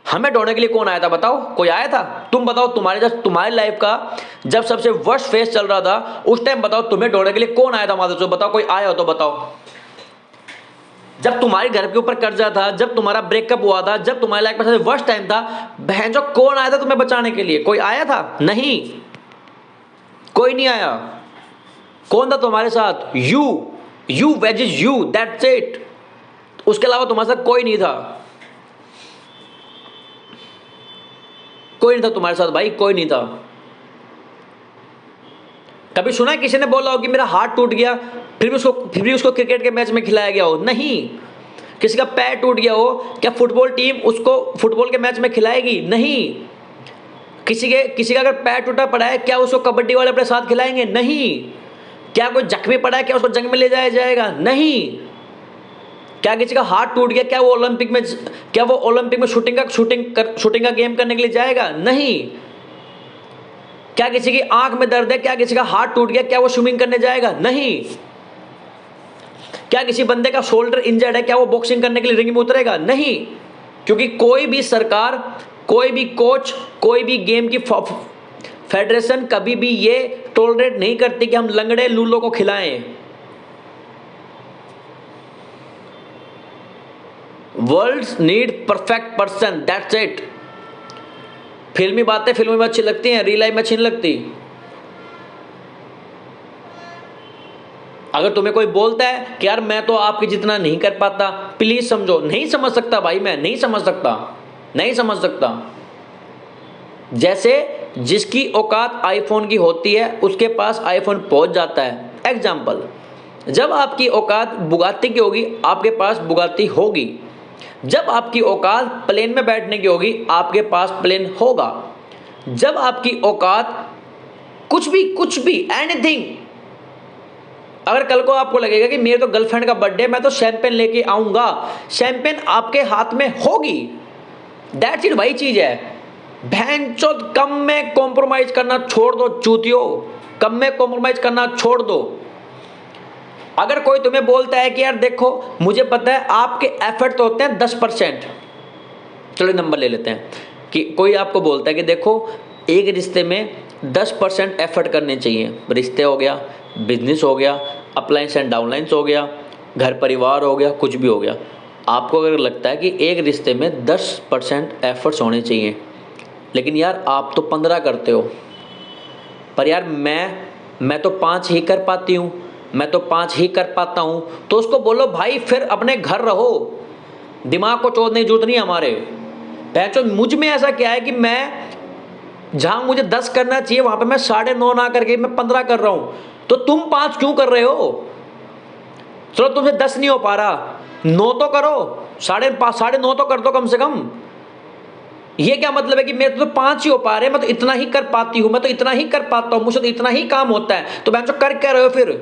हमें ढोने के लिए कौन आया था बताओ, कोई आया था? तुम बताओ, तुम्हारी लाइफ का जब सबसे वर्स्ट फेज चल रहा था उस टाइम बताओ तुम्हें ढोने के लिए कौन आया था माधव? बताओ, कोई आया हो तो बताओ। जब तुम्हारे घर के ऊपर कर्जा था, जब तुम्हारा ब्रेकअप हुआ था, जब तुम्हारे लाइफ में सबसे वर्स्ट टाइम था, बहन जो कौन आया था तुम्हें बचाने के लिए? कोई आया था? नहीं, कोई नहीं आया। कौन था तुम्हारे साथ? You wages you, that's it. उसके अलावा तुम्हारे साथ कोई नहीं था, कोई नहीं था तुम्हारे साथ भाई, कोई नहीं था। कभी सुना है किसी ने बोला हो कि मेरा हाथ टूट गया फिर भी उसको क्रिकेट के मैच में खिलाया गया हो? नहीं। किसी का पैर टूट गया हो, क्या फुटबॉल टीम उसको फुटबॉल के मैच में खिलाएगी? नहीं। किसी का अगर पैर टूटा पड़ा है, क्या उसको कबड्डी वाले अपने साथ खिलाएंगे? नहीं। क्या कोई जख्मी पड़ा है, क्या उसको जंग में ले जाया जाएगा? नहीं। क्या किसी का हाथ टूट गया, क्या वो ओलंपिक में शूटिंग का गेम करने के लिए जाएगा? नहीं। क्या किसी की आंख में दर्द है, क्या किसी का हाथ टूट गया, क्या वो स्विमिंग करने जाएगा? नहीं। क्या किसी बंदे का शोल्डर इंजर्ड है, क्या वो बॉक्सिंग करने के लिए रिंग में उतरेगा? नहीं। क्योंकि कोई भी सरकार, कोई भी कोच, कोई भी गेम की फेडरेशन कभी भी ये टॉलरेट नहीं करती कि हम लंगड़े लूलों को खिलाएं। World need perfect person, that's it. फिल्मी बातें फिल्मी में अच्छी लगती हैं, रियल लाइफ में अच्छी नहीं लगती। अगर तुम्हें कोई बोलता है कि यार मैं तो आपकी जितना नहीं कर पाता, प्लीज समझो, नहीं समझ सकता भाई, मैं नहीं समझ सकता। जैसे जिसकी औकात आईफोन की होती है उसके पास आईफोन पहुंच जाता है। एग्जाम्पल, जब आपकी औकात बुगाती की होगी आपके पास बुगाती होगी। जब आपकी औकात प्लेन में बैठने की होगी आपके पास प्लेन होगा। जब आपकी औकात कुछ भी एनीथिंग, अगर कल को आपको लगेगा कि मेरे तो गर्लफ्रेंड का बर्थडे, मैं तो शैंपेन लेके आऊंगा, शैंपेन आपके हाथ में होगी। दैट्स इट, वही चीज है। भैंचोद कम में कॉम्प्रोमाइज करना छोड़ दो चूतियो, कम में कॉम्प्रोमाइज करना छोड़ दो। अगर कोई तुम्हें बोलता है कि यार देखो मुझे पता है आपके एफर्ट तो होते हैं 10%, चलो नंबर ले लेते हैं कि कोई आपको बोलता है कि देखो एक रिश्ते में 10% एफर्ट करने चाहिए। रिश्ते हो गया, बिजनेस हो गया, अपलाइंस एंड डाउनलाइंस हो गया, घर परिवार हो गया, कुछ भी हो गया। आपको अगर लगता है कि एक रिश्ते में 10% एफर्ट्स होने चाहिए, लेकिन यार आप तो 15 करते हो, पर यार मैं तो 5 ही कर पाती हूँ, मैं तो 5 ही कर पाता हूँ, तो उसको बोलो भाई फिर अपने घर रहो, दिमाग को चोदने की जरूरत नहीं हमारे। तो मुझ में ऐसा क्या है कि मैं जहां मुझे 10 करना चाहिए वहां पे मैं 9.5 ना करके मैं 15 कर रहा हूं, तो तुम 5 क्यों कर रहे हो? चलो तुमसे 10 नहीं हो पा रहा, 9 तो करो, 9.5 तो कर दो कम से कम। ये क्या मतलब है कि मेरे तो 5 ही हो पा रहे, मैं तो इतना ही कर पाती हूं, मैं तो इतना ही कर पाता हूं, मुझसे तो इतना ही काम होता है, तो बहन कर क्या रहे हो फिर?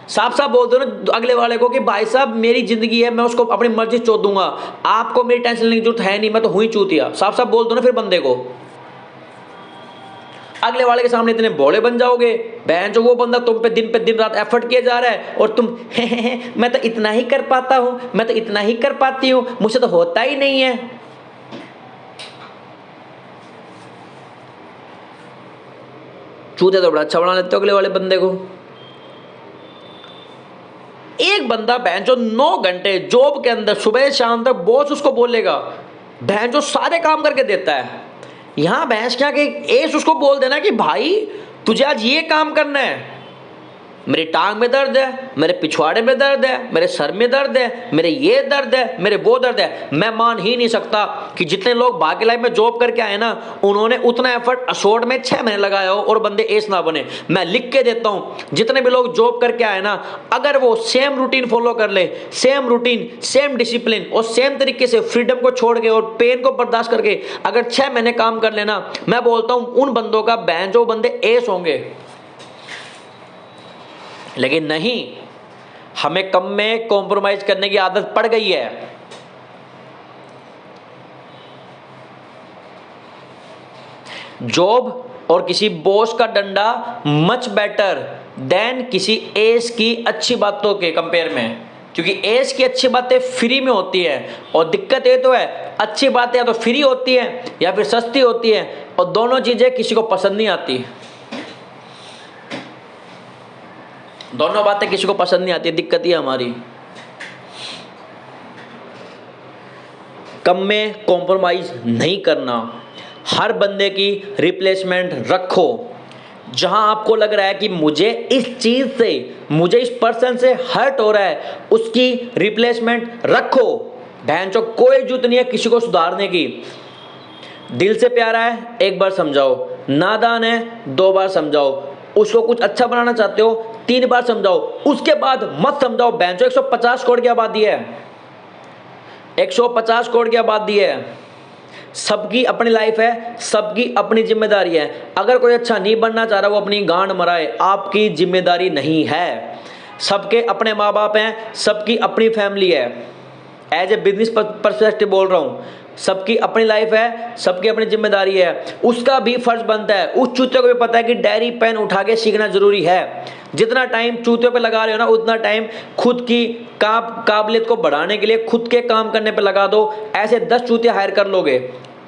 साफ साफ बोल दो ना अगले वाले को कि भाई साहब मेरी जिंदगी है, मैं उसको अपनी मर्जी चोद दूंगा, आपको मेरी टेंशन लेने की जरूरत है नहीं, मैं तो हुई चूतिया। साफ साफ बोल दो ना फिर बंदे को। अगले वाले के सामने इतने भोले बन जाओगे, बहन जो वो बंदा तुम पे दिन रात एफर्ट किया जा रहा है और तुम मैं तो इतना ही कर पाता हूं, मैं तो इतना ही कर पाती हूं, मुझसे तो होता ही नहीं है। चूतिया तो बड़ा अच्छा बना लेते हो अगले वाले बंदे को। एक बंदा बहन जो 9 घंटे जॉब के अंदर सुबह शाम तक बॉस उसको बोलेगा, बहन जो सारे काम करके देता है, यहां भैंस क्या कि एस उसको बोल देना कि भाई तुझे आज ये काम करना है, मेरी टांग में दर्द है, मेरे पिछवाड़े में दर्द है, मेरे सर में दर्द है, मेरे ये दर्द है, मेरे वो दर्द है। मैं मान ही नहीं सकता कि जितने लोग बाकी लाइफ में जॉब करके आए ना, उन्होंने उतना एफर्ट असोर्ट में 6 महीने लगाया हो और बंदे एस ना बने। मैं लिख के देता हूं, जितने भी लोग जॉब करके आए ना, अगर वो सेम रूटीन फॉलो कर ले, सेम रूटीन, सेम डिसिप्लिन और सेम तरीके से फ्रीडम को छोड़ के और पेन को बर्दाश्त करके अगर 6 महीने काम कर लेना, मैं बोलता हूं उन बंदों का बैन जो बंदे एस होंगे। लेकिन नहीं, हमें कम में कॉम्प्रोमाइज करने की आदत पड़ गई है। जॉब और किसी बॉस का डंडा मच बेटर देन किसी एस की अच्छी बातों के कंपेयर में, क्योंकि एस की अच्छी बातें फ्री में होती है और दिक्कत ये तो है अच्छी बातें या तो फ्री होती है या फिर सस्ती होती है, और दोनों चीजें किसी को पसंद नहीं आती। दोनों बातें किसी को पसंद नहीं आती, दिक्कत ही हमारी। कम में कॉम्प्रोमाइज़ नहीं करना। हर बंदे की रिप्लेसमेंट रखो। जहां आपको लग रहा है कि मुझे इस चीज़ से, मुझे इस पर्सन से हर्ट हो रहा है, उसकी रिप्लेसमेंट रखो। बहनचोद कोई जरूरत नहीं है किसी को सुधारने की। दिल से प्यारा है, एक बार समझाओ। नादान है, 2 बार समझाओ। उसको कुछ अच्छा बनाना चाहते हो, 3 बार समझाओ। उसके बाद मत समझाओ। बहनचोद 150 करोड़ की आबादी है, 150 करोड़ की आबादी है। सबकी अपनी लाइफ है, सबकी अपनी जिम्मेदारी है। अगर कोई अच्छा नहीं बनना चाह रहा, वो अपनी गांड मराए, आपकी जिम्मेदारी नहीं है। सबके अपने माँ बाप हैं, सबकी अपनी फैमिली है। एज ए बिजनेस परस्पेक्टिव बोल रहा हूँ, सबकी अपनी लाइफ है, सबकी अपनी जिम्मेदारी है। उसका भी फर्ज बनता है। उस चूते को भी पता है कि डायरी पेन उठा के सीखना जरूरी है। जितना टाइम चूतियों पे लगा रहे हो ना, उतना टाइम खुद की काबिलियत को बढ़ाने के लिए खुद के काम करने पे लगा दो। ऐसे 10 चूते हायर कर लोगे,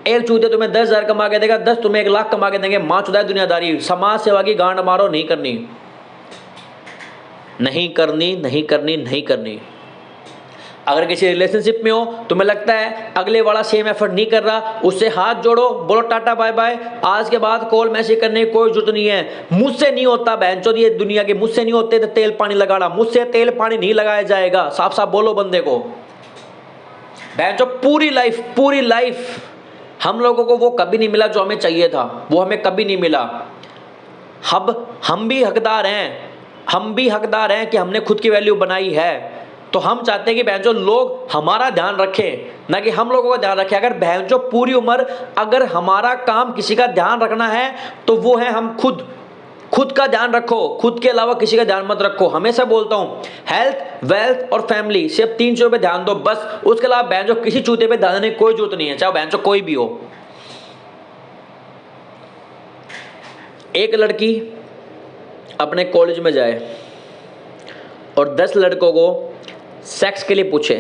एक चूते तुम्हें 10,000 कमा के देगा, 10 तुम्हें 1 लाख कमा के देंगे। माँ चुदा दुनियादारी। समाज सेवा की गांड मारो, नहीं करनी, नहीं करनी, नहीं करनी, नहीं करनी। अगर किसी रिलेशनशिप में हो, तुम्हें लगता है अगले वाला सेम एफर्ट नहीं कर रहा, उससे हाथ जोड़ो, बोलो टाटा बाय बाय। आज के बाद कॉल मैसेज करने की कोई जरूरत नहीं है। मुझसे नहीं होता बहनचोद ये दुनिया के, मुझसे नहीं होते तो तेल पानी लगाना। मुझसे तेल पानी नहीं लगाया जाएगा। साफ साफ बोलो बंदे को। बहनचोद पूरी लाइफ हम लोगों को वो कभी नहीं मिला जो हमें चाहिए था, वो हमें कभी नहीं मिला। अब हम भी हकदार हैं कि हमने खुद की वैल्यू बनाई है। तो हम चाहते हैं कि बहनचो लोग हमारा ध्यान रखें, ना कि हम लोगों का ध्यान रखें। अगर बहनचो पूरी उम्र अगर हमारा काम किसी का ध्यान रखना है, तो वो है हम खुद का ध्यान रखो। खुद के अलावा किसी का ध्यान मत रखो। हमेशा बोलता हूं, हेल्थ, वेल्थ और फैमिली, सिर्फ 3 चीजों पे ध्यान दो बस। उसके अलावा बहनचो किसी चूते पे ध्यान देने की कोई जरूरत नहीं है, चाहे बहनचो कोई भी हो। एक लड़की अपने कॉलेज में जाए और 10 लड़कों को सेक्स के लिए पूछे,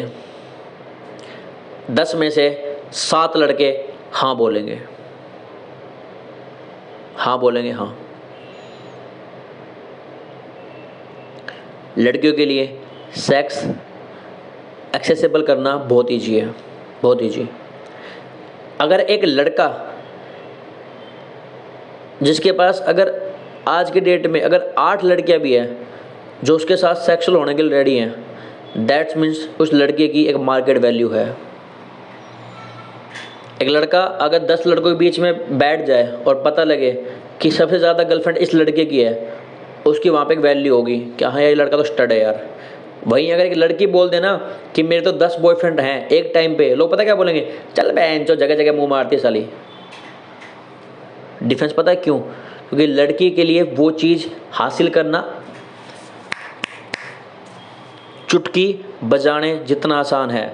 10 में से 7 लड़के हाँ बोलेंगे, हाँ। लड़कियों के लिए सेक्स एक्सेसिबल करना बहुत ईजी है, बहुत ईजी। अगर एक लड़का जिसके पास अगर आज के डेट में अगर 8 लड़कियां भी हैं जो उसके साथ सेक्सुअल होने के लिए रेडी हैं, दैट्स मीन्स उस लड़के की एक मार्केट वैल्यू है। एक लड़का अगर 10 लड़कों के बीच में बैठ जाए और पता लगे कि सबसे ज़्यादा गर्लफ्रेंड इस लड़के की है, उसकी वहाँ पे एक वैल्यू होगी कि हाँ ये लड़का तो स्टड है यार। वहीं अगर एक लड़की बोल देना कि मेरे तो 10 बॉयफ्रेंड हैं एक टाइम पे, लोग पता क्या बोलेंगे, चल बहन जो जगह जगह मुँह मारती है साली। डिफरेंस पता है क्यों? क्योंकि लड़की के लिए वो चीज़ हासिल करना चुटकी बजाने जितना आसान है,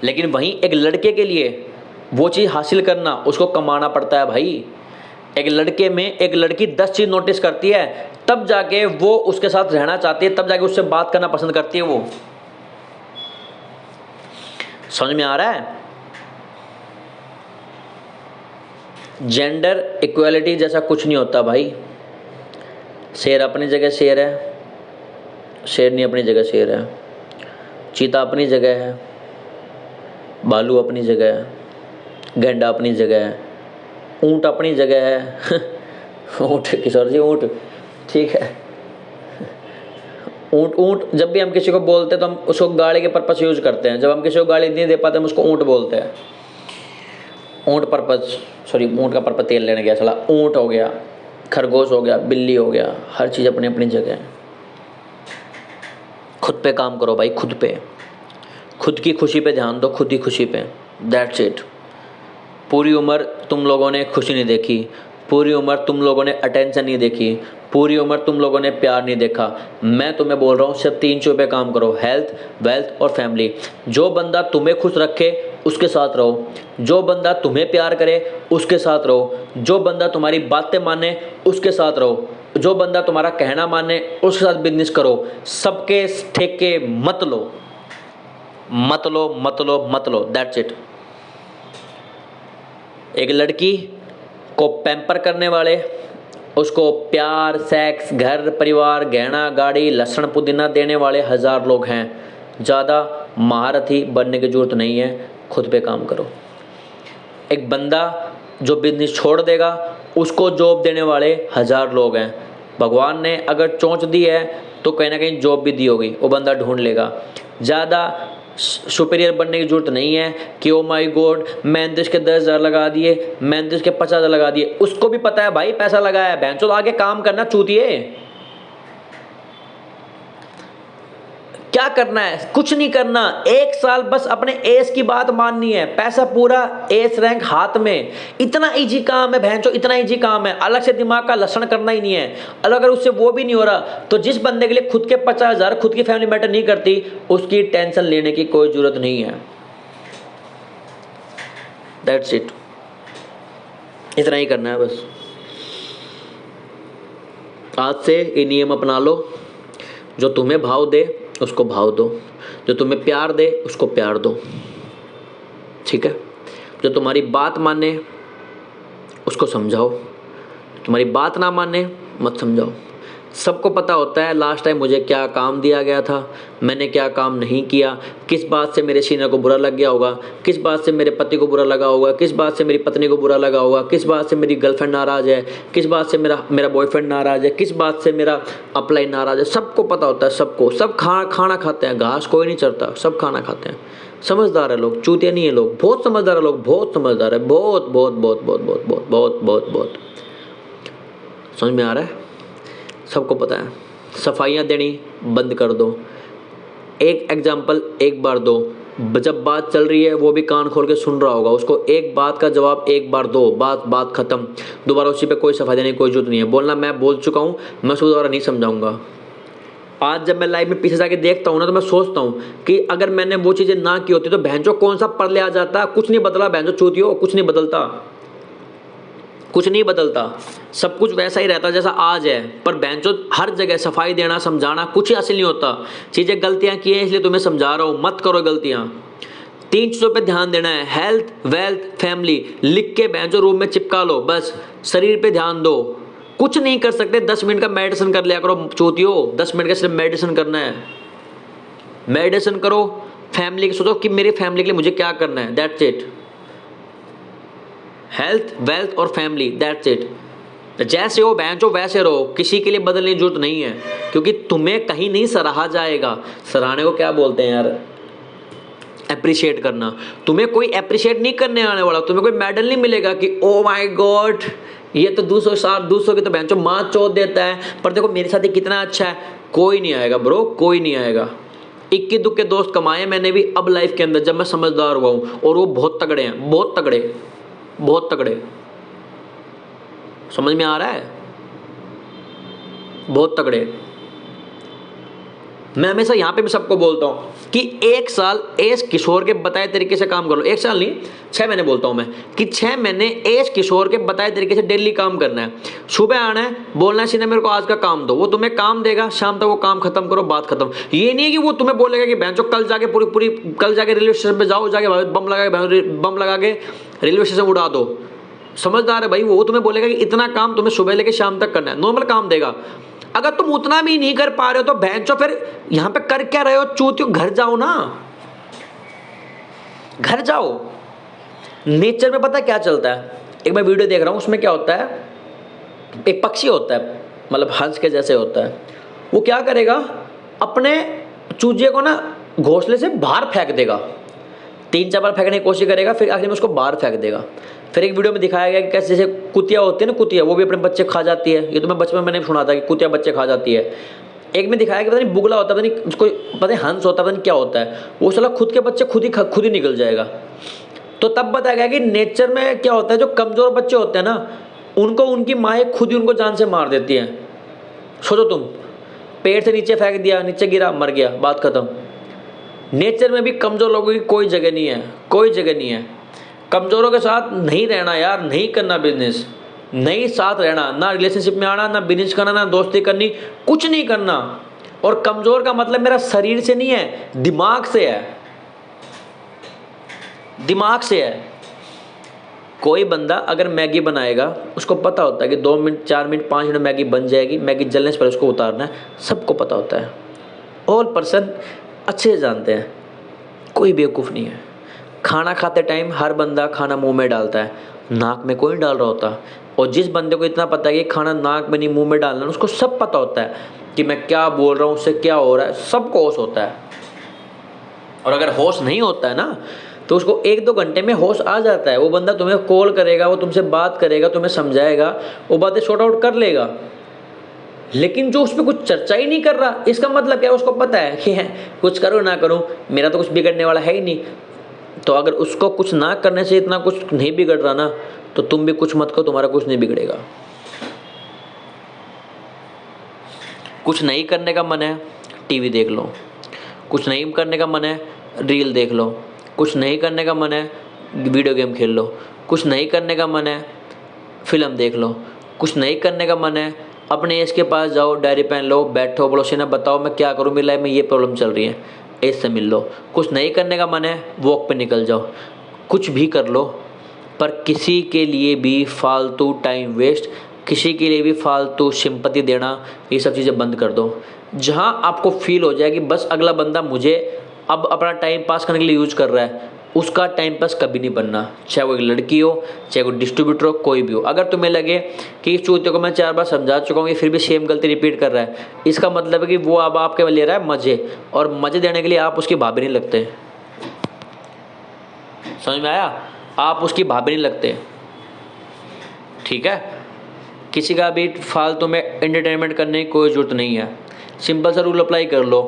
लेकिन वहीं एक लड़के के लिए वो चीज़ हासिल करना उसको कमाना पड़ता है भाई। एक लड़के में एक लड़की 10 चीज़ नोटिस करती है, तब जाके वो उसके साथ रहना चाहती है, तब जाके उससे बात करना पसंद करती है। वो समझ में आ रहा है? जेंडर इक्वालिटी जैसा कुछ नहीं होता भाई। शेर अपनी जगह शेर है, शेरनी अपनी जगह शेर है, चीता अपनी जगह है, भालू अपनी जगह है, गैंडा अपनी जगह है, ऊँट अपनी जगह है। ऊँट किशोर जी, ऊँट ठीक है। ऊँट जब भी हम किसी को बोलते हैं तो हम उसको गाड़ी के पर्पस यूज करते हैं। जब हम किसी को गाड़ी नहीं दे पाते हम उसको ऊँट बोलते हैं। ऊँट का पर्पस तेल लेने गया साला। ऊँट हो गया, खरगोश हो गया, बिल्ली हो गया, हर चीज़ अपनी अपनी जगह है। खुद पे काम करो भाई, खुद पे, खुद की खुशी पे ध्यान दो, खुद की खुशी पे, दैट्स इट। पूरी उम्र तुम लोगों ने खुशी नहीं देखी, पूरी उम्र तुम लोगों ने अटेंशन नहीं देखी, पूरी उम्र तुम लोगों ने प्यार नहीं देखा। मैं तुम्हें बोल रहा हूँ सिर्फ 3 चीज़ों पे काम करो, हेल्थ, वेल्थ और फैमिली। जो बंदा तुम्हें खुश रखे उसके साथ रहो, जो बंदा तुम्हें प्यार करे उसके साथ रहो, जो बंदा तुम्हारी बातें माने उसके साथ रहो, जो बंदा तुम्हारा कहना माने उसके साथ बिजनेस करो। सबके ठेके मत लो, दैट्स इट। एक लड़की को पैम्पर करने वाले, उसको प्यार, सेक्स, घर परिवार, गहना गाड़ी, लहसुन पुदीना देने वाले 1000 लोग हैं, ज़्यादा महारथी बनने की ज़रूरत नहीं है, खुद पे काम करो। एक बंदा जो बिजनेस छोड़ देगा उसको जॉब देने वाले 1000 लोग हैं। भगवान ने अगर चोंच दी है तो कहीं ना कहीं जॉब भी दी होगी, वो बंदा ढूंढ लेगा। ज़्यादा सुपीरियर बनने की ज़रूरत नहीं है कि ओ माय गॉड मैंने तो इसके 10,000 लगा दिए, मैंने तो इसके 50,000 लगा दिए। उसको भी पता है भाई पैसा लगाया है, भैंचो आगे काम करना चूतिए। क्या करना है? कुछ नहीं करना, 1 साल बस अपने एस की बात माननी है, पैसा पूरा एस रैंक हाथ में। इतना इजी काम है भैंचो, इतना इजी काम है, अलग से दिमाग का लक्षण करना ही नहीं है। और अगर उससे वो भी नहीं हो रहा तो जिस बंदे के लिए खुद के 50,000 खुद की फैमिली मैटर नहीं करती, उसकी टेंशन लेने की कोई जरूरत नहीं है। दैट्स इट, इतना ही करना है बस। आज से ये नियम अपना लो, जो तुम्हें भाव दे उसको भाव दो, जो तुम्हें प्यार दे उसको प्यार दो, ठीक है? जो तुम्हारी बात माने उसको समझाओ, तुम्हारी बात ना माने मत समझाओ। सबको पता होता है लास्ट टाइम मुझे क्या काम दिया गया था, मैंने क्या काम नहीं किया, किस बात से मेरे सीनियर को बुरा लग गया होगा, किस बात से मेरे पति को बुरा लगा होगा, किस बात से मेरी पत्नी को बुरा लगा होगा, किस बात से मेरी गर्लफ्रेंड नाराज़ है, किस बात से मेरा बॉयफ्रेंड नाराज़ है, किस बात से मेरा अप्लाई नाराज़ है। सबको पता होता है, सबको। सब खाना खाते हैं, घास कोई नहीं चढ़ता, सब खाना खाते हैं। समझदार है लोग, चूतिया नहीं है लोग, बहुत समझदार है लोग, बहुत समझदार है, बहुत बहुत बहुत बहुत बहुत बहुत बहुत बहुत बहुत। समझ में आ रहा है? सबको पता है। सफाइयाँ देनी बंद कर दो। एक एग्जाम्पल एक बार दो, जब बात चल रही है वो भी कान खोल के सुन रहा होगा, उसको एक बात का जवाब एक बार दो, बात खत्म। दोबारा उसी पे कोई सफाई देने की कोई जरूरत नहीं है। बोलना मैं बोल चुका हूँ, मैं उसको दोबारा नहीं समझाऊंगा। आज जब मैं लाइव में पीछे जाके देखता हूँ ना, तो मैं सोचता हूँ कि अगर मैंने वो चीज़ें ना की होती तो भैंचो कौन सा परले आ जाता। कुछ नहीं बदला भैंचो चूतियो, कुछ नहीं बदलता, कुछ नहीं बदलता, सब कुछ वैसा ही रहता जैसा आज है। पर बेंचो हर जगह सफाई देना, समझाना कुछ ही हासिल नहीं होता। चीज़ें गलतियां की हैं इसलिए तुम्हें समझा रहा हूँ, मत करो गलतियां। 3 चीज़ों पे ध्यान देना है, हेल्थ, वेल्थ, फैमिली। लिख के बेंचो रूम में चिपका लो, बस शरीर पे ध्यान दो। कुछ नहीं कर सकते, 10 मिनट का मेडिटेशन कर लिया करो चूतियो, 10 मिनट का सिर्फ मेडिटेशन करना है। मेडिटेशन करो, फैमिली की सोचो कि मेरी फैमिली के लिए मुझे क्या करना है, दैट्स इट। हेल्थ, वेल्थ और फैमिली, दैट्स इट। जैसे हो बहनचो वैसे रहो, किसी के लिए बदलने की जरूरत नहीं है, क्योंकि तुम्हें कहीं नहीं सराहा जाएगा। सराहने को क्या बोलते हैं यार? अप्रिशिएट करना। तुम्हें कोई अप्रिशिएट नहीं करने आने वाला, तुम्हें कोई मेडल नहीं मिलेगा कि ओ माय गॉड ये तो 200 की तो बहनचो माँ चोद देता है, पर देखो मेरे साथ ये कितना अच्छा है। कोई नहीं आएगा ब्रो, कोई नहीं आएगा। इक्के दुक्के दोस्त कमाए मैंने भी अब लाइफ के अंदर, जब मैं समझदार हुआ हूँ, और वो बहुत तगड़े हैं, बहुत तगड़े, बहुत तगड़े। समझ में आ रहा है? बहुत तगड़े। मैं हमेशा यहाँ पे भी सबको बोलता हूँ कि 1 साल एस किशोर के बताए तरीके से काम कर लो। 1 साल नहीं, 6 महीने बोलता हूँ मैं कि 6 महीने एस किशोर के बताए तरीके से डेली काम करना है। सुबह आना है, बोलना है सीधे मेरे को आज का काम दो, वो तुम्हें काम देगा, शाम तक वो काम खत्म करो, बात खत्म। ये नहीं है कि वो तुम्हें बोलेगा कि बहनचो कल जाके कल जाके रेलवे स्टेशन पे जाओ, जाके बम लगा के रेलवे स्टेशन उड़ा दो। समझदार है भाई वो तुम्हें बोलेगा कि इतना काम तुम्हें सुबह लेके शाम तक करना है, नॉर्मल काम देगा। अगर तुम उतना भी नहीं कर पा रहे हो तो बहनचो फिर यहां पे कर क्या रहे हो चूतियो? घर जाओ ना, घर जाओ। नेचर में पता क्या चलता है? एक मैं वीडियो देख रहा हूं, उसमें क्या होता है, एक पक्षी होता है, मतलब हंस के जैसे होता है। वो क्या करेगा, अपने चूजे को ना घोंसले से बाहर फेंक देगा, 3-4 बार फेंकने की कोशिश करेगा, फिर आखिर में उसको बाहर फेंक देगा। फिर एक वीडियो में दिखाया गया कि कैसे जैसे कुतिया होती है ना, कुतिया वो भी अपने बच्चे खा जाती है। ये तो मैं बचपन में मैंने सुना था कि कुतिया बच्चे खा जाती है। एक में दिखाया कि पता नहीं बुगला होता है, पता नहीं उसको, पता नहीं हंस होता है, पता नहीं क्या होता है, वो साला खुद के बच्चे खुद ही निकल जाएगा। तो तब बताया गया कि नेचर में क्या होता है, जो कमजोर बच्चे होते हैं ना, उनको उनकी माएँ खुद ही उनको जान से मार देती हैं। सोचो तुम, पेड़ से नीचे फेंक दिया, नीचे गिरा, मर गया, बात खत्म। नेचर में भी कमजोर लोगों की कोई जगह नहीं है, कोई जगह नहीं है। कमजोरों के साथ नहीं रहना यार, नहीं करना बिजनेस, नहीं साथ रहना, ना रिलेशनशिप में आना, ना बिजनेस करना, ना दोस्ती करनी, कुछ नहीं करना। और कमजोर का मतलब मेरा शरीर से नहीं है, दिमाग से है, दिमाग से है। कोई बंदा अगर मैगी बनाएगा, उसको पता होता है कि 2 मिनट 4 मिनट 5 मिनट मैगी बन जाएगी, मैगी जलने से पहले उसको उतारना है, सबको पता होता है। ऑल पर्सन अच्छे से जानते हैं। कोई बेवकूफ़ नहीं है। खाना खाते टाइम हर बंदा खाना मुंह में डालता है, नाक में कोई नहीं डाल रहा होता। और जिस बंदे को इतना पता है कि खाना नाक में नहीं मुंह में डालना, उसको सब पता होता है कि मैं क्या बोल रहा हूँ, उससे क्या हो रहा है, सबको होश होता है। और अगर होश नहीं होता है ना, तो उसको 1-2 घंटे में होश आ जाता है। वो बंदा तुम्हें कॉल करेगा, वो तुमसे बात करेगा, तुम्हें समझाएगा, वो बातें शॉर्ट आउट कर लेगा। लेकिन जो उस पर कुछ चर्चा ही नहीं कर रहा, इसका मतलब क्या है, उसको पता है कि है कुछ करूँ ना करूँ, मेरा तो कुछ बिगड़ने वाला है ही नहीं। तो अगर उसको कुछ ना करने से इतना कुछ नहीं बिगड़ रहा ना, तो तुम भी कुछ मत करो, तुम्हारा कुछ नहीं बिगड़ेगा। कुछ नहीं करने का मन है, टीवी देख लो। कुछ नहीं करने का मन है, रील देख लो। कुछ नहीं करने का मन है, वीडियो गेम खेल लो। कुछ नहीं करने का मन है, फिल्म देख लो। कुछ नहीं करने का मन है, अपने एज के पास जाओ, डायरी पेन लो, बैठो, बोलो ना बताओ मैं क्या करूँ, मेरी लाइफ में ये प्रॉब्लम चल रही है, एज से मिल लो। कुछ नहीं करने का मन है, वॉक पे निकल जाओ। कुछ भी कर लो, पर किसी के लिए भी फालतू टाइम वेस्ट, किसी के लिए भी फालतू सिंपैथी देना, ये सब चीज़ें बंद कर दो। जहाँ आपको फील हो जाए कि बस अगला बंदा मुझे अब अपना टाइम पास करने के लिए यूज कर रहा है, उसका टाइम पास कभी नहीं बनना। चाहे वो एक लड़की हो, चाहे वो डिस्ट्रीब्यूटर हो, कोई भी हो। अगर तुम्हें लगे कि इस चूते को मैं 4 बार समझा चुका हूँ, ये फिर भी सेम गलती रिपीट कर रहा है, इसका मतलब है कि वो अब आपके ले रहा है मज़े, और मज़े देने के लिए आप उसकी भाभी नहीं लगते। समझ में आया? आप उसकी भाभी नहीं लगते, ठीक है? किसी का भी फालतू में एंटरटेनमेंट करने की कोई ज़रूरत नहीं है। सिंपल सा रूल अप्लाई कर लो,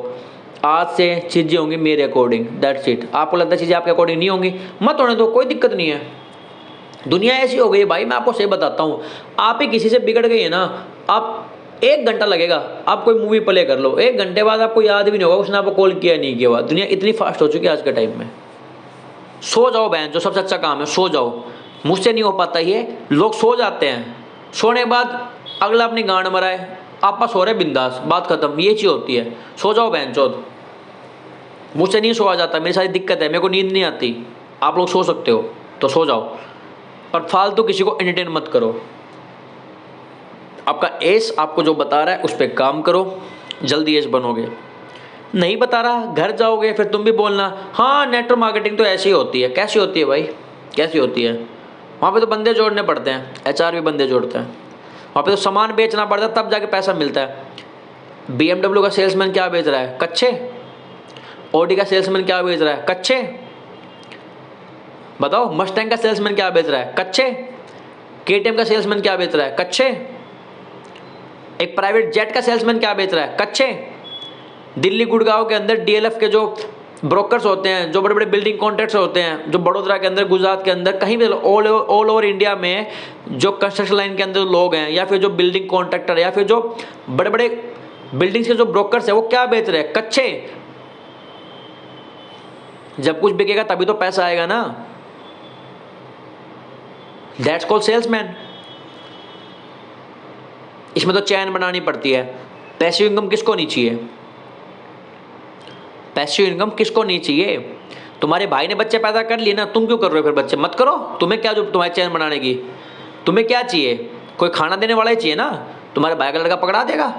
आज से चीज़ें होंगी मेरे अकॉर्डिंग, दैट्स इट। आपको लगता है चीज़ें आपके अकॉर्डिंग नहीं होंगी, मत होने दो, कोई दिक्कत नहीं है। दुनिया ऐसी हो गई भाई, मैं आपको सही बताता हूँ। आप ही किसी से बिगड़ गई है ना, आप 1 घंटा लगेगा, आप कोई मूवी प्ले कर लो, 1 घंटे बाद आपको याद भी नहीं होगा उसने आपको कॉल किया नहीं किया हुआ। दुनिया इतनी फास्ट हो चुकी है आज के टाइम में। सो जाओ बहन, जो सबसे अच्छा काम है, सो जाओ। मुझसे नहीं हो पाता ये, लोग सो जाते हैं, सोने के बाद अगला अपनी गांड मराए, आप सो रहे बिंदास, बात खत्म। ये चीज़ होती है, सो जाओ बहन चौथ। मुझसे नहीं सोया जाता, मेरी सारी दिक्कत है, मेरे को नींद नहीं आती। आप लोग सो सकते हो तो सो जाओ, पर फालतू किसी को एंटरटेन मत करो। आपका एस आपको जो बता रहा है उस पर काम करो, जल्दी एस बनोगे। नहीं बता रहा, घर जाओगे फिर तुम भी बोलना हाँ नेटवर्क मार्केटिंग तो ऐसी होती है। कैसी होती है भाई, कैसी होती है? वहाँ पे तो बंदे जोड़ने पड़ते हैं, एचआर भी बंदे जोड़ते हैं। वहाँ पे तो सामान बेचना पड़ता है, तब जाके पैसा मिलता है। BMW का सेल्समैन क्या बेच रहा है? कच्चे। ऑडी का सेल्समैन क्या बेच रहा है? कच्चे। बताओ, मस्टैंग का सेल्समैन क्या बेच रहा है? कच्चे। KTM का सेल्समैन क्या बेच रहा है? कच्चे। एक प्राइवेट जेट का सेल्समैन क्या बेच रहा है? कच्चे। दिल्ली गुड़गांव के अंदर DLF के जो ब्रोकर्स होते हैं, जो बड़े बड़े बिल्डिंग कॉन्ट्रैक्ट्स होते हैं, जो बड़ोदरा के अंदर, गुजरात के अंदर, कहीं भी ऑल ओवर इंडिया में जो कंस्ट्रक्शन लाइन के अंदर लोग हैं, या फिर जो बिल्डिंग कॉन्ट्रैक्टर, या फिर जो बड़े बड़े बिल्डिंग्स के जो ब्रोकर्स हैं, वो क्या बेच रहे हैं? कच्चे। जब कुछ बिकेगा तभी तो पैसा आएगा ना। That's called salesman. इसमें तो चैन बनानी पड़ती है। पैसिव इनकम किसको नहीं चाहिए? पैसिव इनकम किसको नहीं चाहिए? तुम्हारे भाई ने बच्चे पैदा कर लिए ना, तुम क्यों कर रहे हो फिर बच्चे? मत करो, तुम्हें क्या जो तुम्हारी चैन बनाने की, तुम्हें क्या चाहिए? कोई खाना देने वाला ही चाहिए ना। तुम्हारे भाई का लड़का पकड़ा देगा,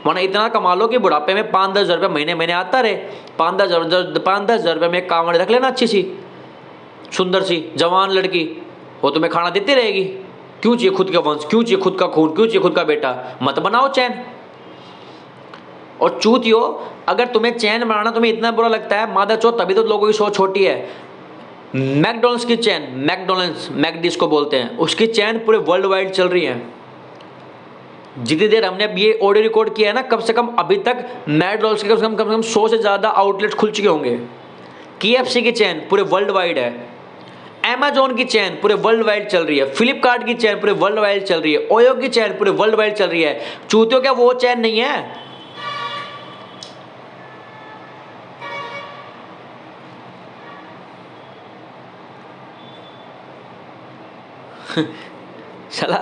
वरना इतना कमा लो कि बुढ़ापे में 5-10 हज़ार रुपये महीने महीने आता रहे। 5-10 हज़ार रुपये में कांवड़ रख लेना, अच्छी सी सुंदर सी जवान लड़की, वो तुम्हें खाना देती रहेगी। क्यों चाहिए खुद का वंश, क्यों चाहिए खुद का खून, क्यों चाहिए खुद का बेटा? मत बनाओ चैन। और चूतियो, अगर तुम्हें चैन बनाना तुम्हें इतना बुरा लगता है, मादा चौथ, तभी तो लोगों की सोच छोटी है। मैकडोनल्ड्स की चैन, मैकडोनल्ड्स मैकडिस को बोलते हैं, उसकी चैन पूरे वर्ल्ड वाइड चल रही है। जितनी देर हमने अब ये ऑडियो रिकॉर्ड किया है ना, कम से कम अभी तक मैकडोनल्ड्स के कम से कम 100 से ज़्यादा आउटलेट्स खुल चुके होंगे। KFC की चैन पूरे वर्ल्ड वाइड है। Amazon की चैन पूरे वर्ल्ड वाइड चल रही है। फ्लिपकार्ट की चैन पूरे वर्ल्ड वाइड चल रही है। ओयो की चैन पूरे वर्ल्ड वाइड चल रही है। चूतियों, क्या वो चैन नहीं है? चला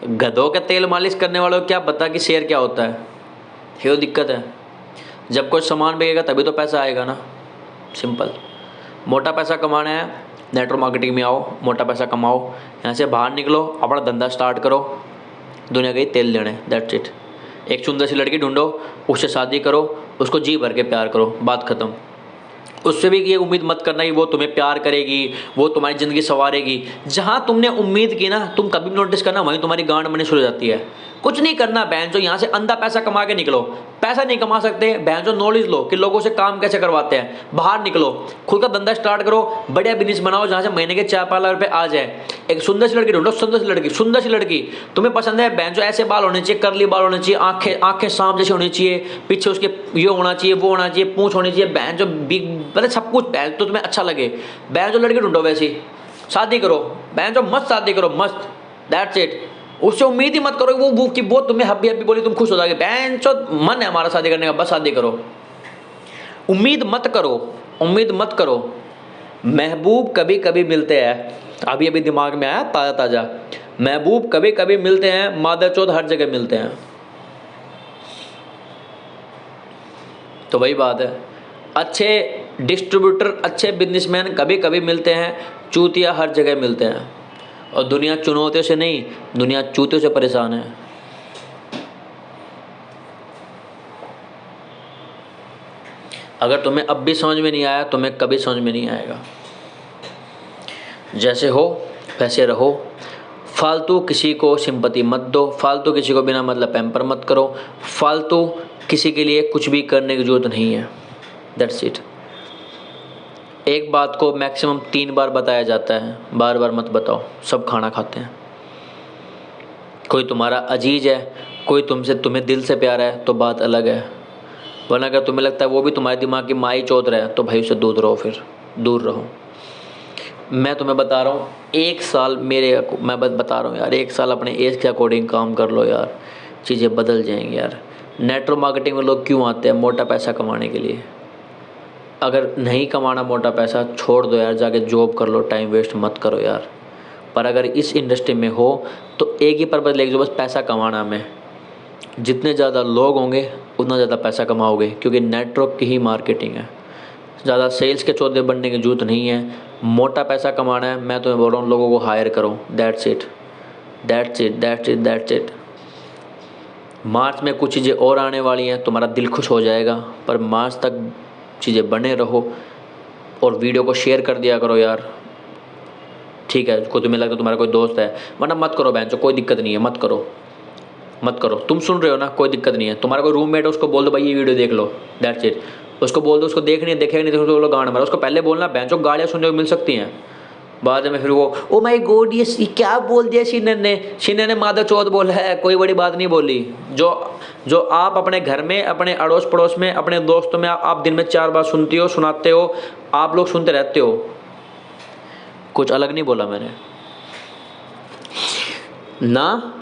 गधों का तेल मालिश करने वालों को क्या पता कि शेयर क्या होता है। ये दिक्कत है। जब कोई सामान बिकेगा तभी तो पैसा आएगा ना, सिंपल। मोटा पैसा कमाना है, नेटवर्क मार्केटिंग में आओ, मोटा पैसा कमाओ, यहाँ से बाहर निकलो, अपना धंधा स्टार्ट करो, दुनिया का ही तेल लेने, दैट्स इट। एक सुंदर सी लड़की ढूंढो, उससे शादी करो, उसको जी भर के प्यार करो, बात खत्म। उससे भी ये उम्मीद मत करना कि वो तुम्हें प्यार करेगी, वो तुम्हारी ज़िंदगी संवारेगी। जहाँ तुमने उम्मीद की ना, तुम कभी भी नोटिस करना वहीं तुम्हारी गांड बननी शुरू हो जाती है। कुछ नहीं करना बहन जो, यहाँ से अंधा पैसा कमा के निकलो। पैसा नहीं कमा सकते बहन जो, नॉलेज लो कि लोगों से काम कैसे करवाते हैं, बाहर निकलो, खुद का धंधा स्टार्ट करो, बढ़िया बिजनेस बनाओ जहाँ से महीने के 4-5 लाख रुपए आ जाए। एक सुंदर सी लड़की ढूंढो, सुंदर सी लड़की तुम्हें पसंद है बहन जो, ऐसे बाल होने चाहिए, करली बाल होने चाहिए, आंखें सांप जैसे होनी चाहिए, पीछे उसके ये होना चाहिए, वो होना चाहिए, पूंछ होनी चाहिए बहन जो, बिग मतलब सब कुछ बहन तो तुम्हें अच्छा लगे। बहन जो लड़की ढूंढो वैसी, शादी करो बहन जो, मस्त शादी करो मस्त, दैट्स इट। उससे उम्मीद ही मत करो कि वो तुम्हें हब्बी हब्बी बोली तुम खुश हो जाओगे। बहन चो मन है हमारा शादी करने का, बस शादी करो। उम्मीद मत करो, उम्मीद मत करो। महबूब कभी कभी मिलते हैं, अभी अभी दिमाग में आया ताज़ा ताज़ा, महबूब कभी कभी मिलते हैं, मादर चौथ हर जगह मिलते हैं। तो वही बात है, अच्छे डिस्ट्रीब्यूटर, अच्छे बिजनेसमैन कभी कभी मिलते हैं, चूतिया हर जगह मिलते हैं। और दुनिया चुनौतियों से नहीं, दुनिया चूतियों से परेशान है। अगर तुम्हें अब भी समझ में नहीं आया, तुम्हें कभी समझ में नहीं आएगा। जैसे हो वैसे रहो, फालतू किसी को सिंपैथी मत दो, फालतू किसी को बिना मतलब पैम्पर मत करो, फालतू किसी के लिए कुछ भी करने की जरूरत नहीं है। That's it. एक बात को मैक्सिमम 3 बार बताया जाता है, बार बार मत बताओ, सब खाना खाते हैं। कोई तुम्हारा अजीज है, कोई तुम्हें दिल से प्यारा है तो बात अलग है, वरना अगर तुम्हें लगता है वो भी तुम्हारे दिमाग की माई चौथ रहा है तो भाई उससे दूर रहो, फिर दूर रहो। मैं तुम्हें बता रहा हूँ, 1 साल मैं बता रहा हूँ यार, 1 साल अपने एज के अकॉर्डिंग काम कर लो यार, चीज़ें बदल जाएंगी यार। नेटवर्क मार्केटिंग में लोग क्यों आते हैं? मोटा पैसा कमाने के लिए। अगर नहीं कमाना मोटा पैसा, छोड़ दो यार, जाके जॉब कर लो, टाइम वेस्ट मत करो यार। पर अगर इस इंडस्ट्री में हो तो एक ही पर्पज़ लेके जो, बस पैसा कमाना में। जितने ज़्यादा लोग होंगे उतना ज़्यादा पैसा कमाओगे, क्योंकि नेटवर्क की ही मार्केटिंग है। ज़्यादा सेल्स के चौधरी बनने की जरूरत नहीं है, मोटा पैसा कमाना है। मैं तुम्हें बोल रहा हूँ, लोगों को हायर करो, that's it, that's it, that's it, that's it. March में कुछ चीज़ें और आने वाली हैं, तुम्हारा दिल खुश हो जाएगा, पर मार्च तक चीज़ें बने रहो और वीडियो को शेयर कर दिया करो यार, ठीक है? को तुम्हें लगता है तुम्हारा कोई दोस्त है, वरना मत करो बहन चो, कोई दिक्कत नहीं है, मत करो, मत करो। तुम सुन रहे हो ना, कोई दिक्कत नहीं है। तुम्हारा कोई रूममेट है, उसको बोल दो भाई ये वीडियो देख लो, दैट्स इट। उसको बोल दो, उसको देखनी है, देखेगा नहीं तो बोलो गांड मारो। उसको पहले बोलना बहन चो, गालियाँ सुनने को मिल सकती हैं बाद में, फिर वो ओ माय गॉड ये क्या बोल दिया शीनर ने मादर चौथ बोला है। कोई बड़ी बात नहीं बोली। जो आप अपने घर में, अपने अड़ोस पड़ोस में, अपने दोस्तों में आप दिन में 4 बार सुनती हो, सुनाते हो, आप लोग सुनते रहते हो, कुछ अलग नहीं बोला मैंने। ना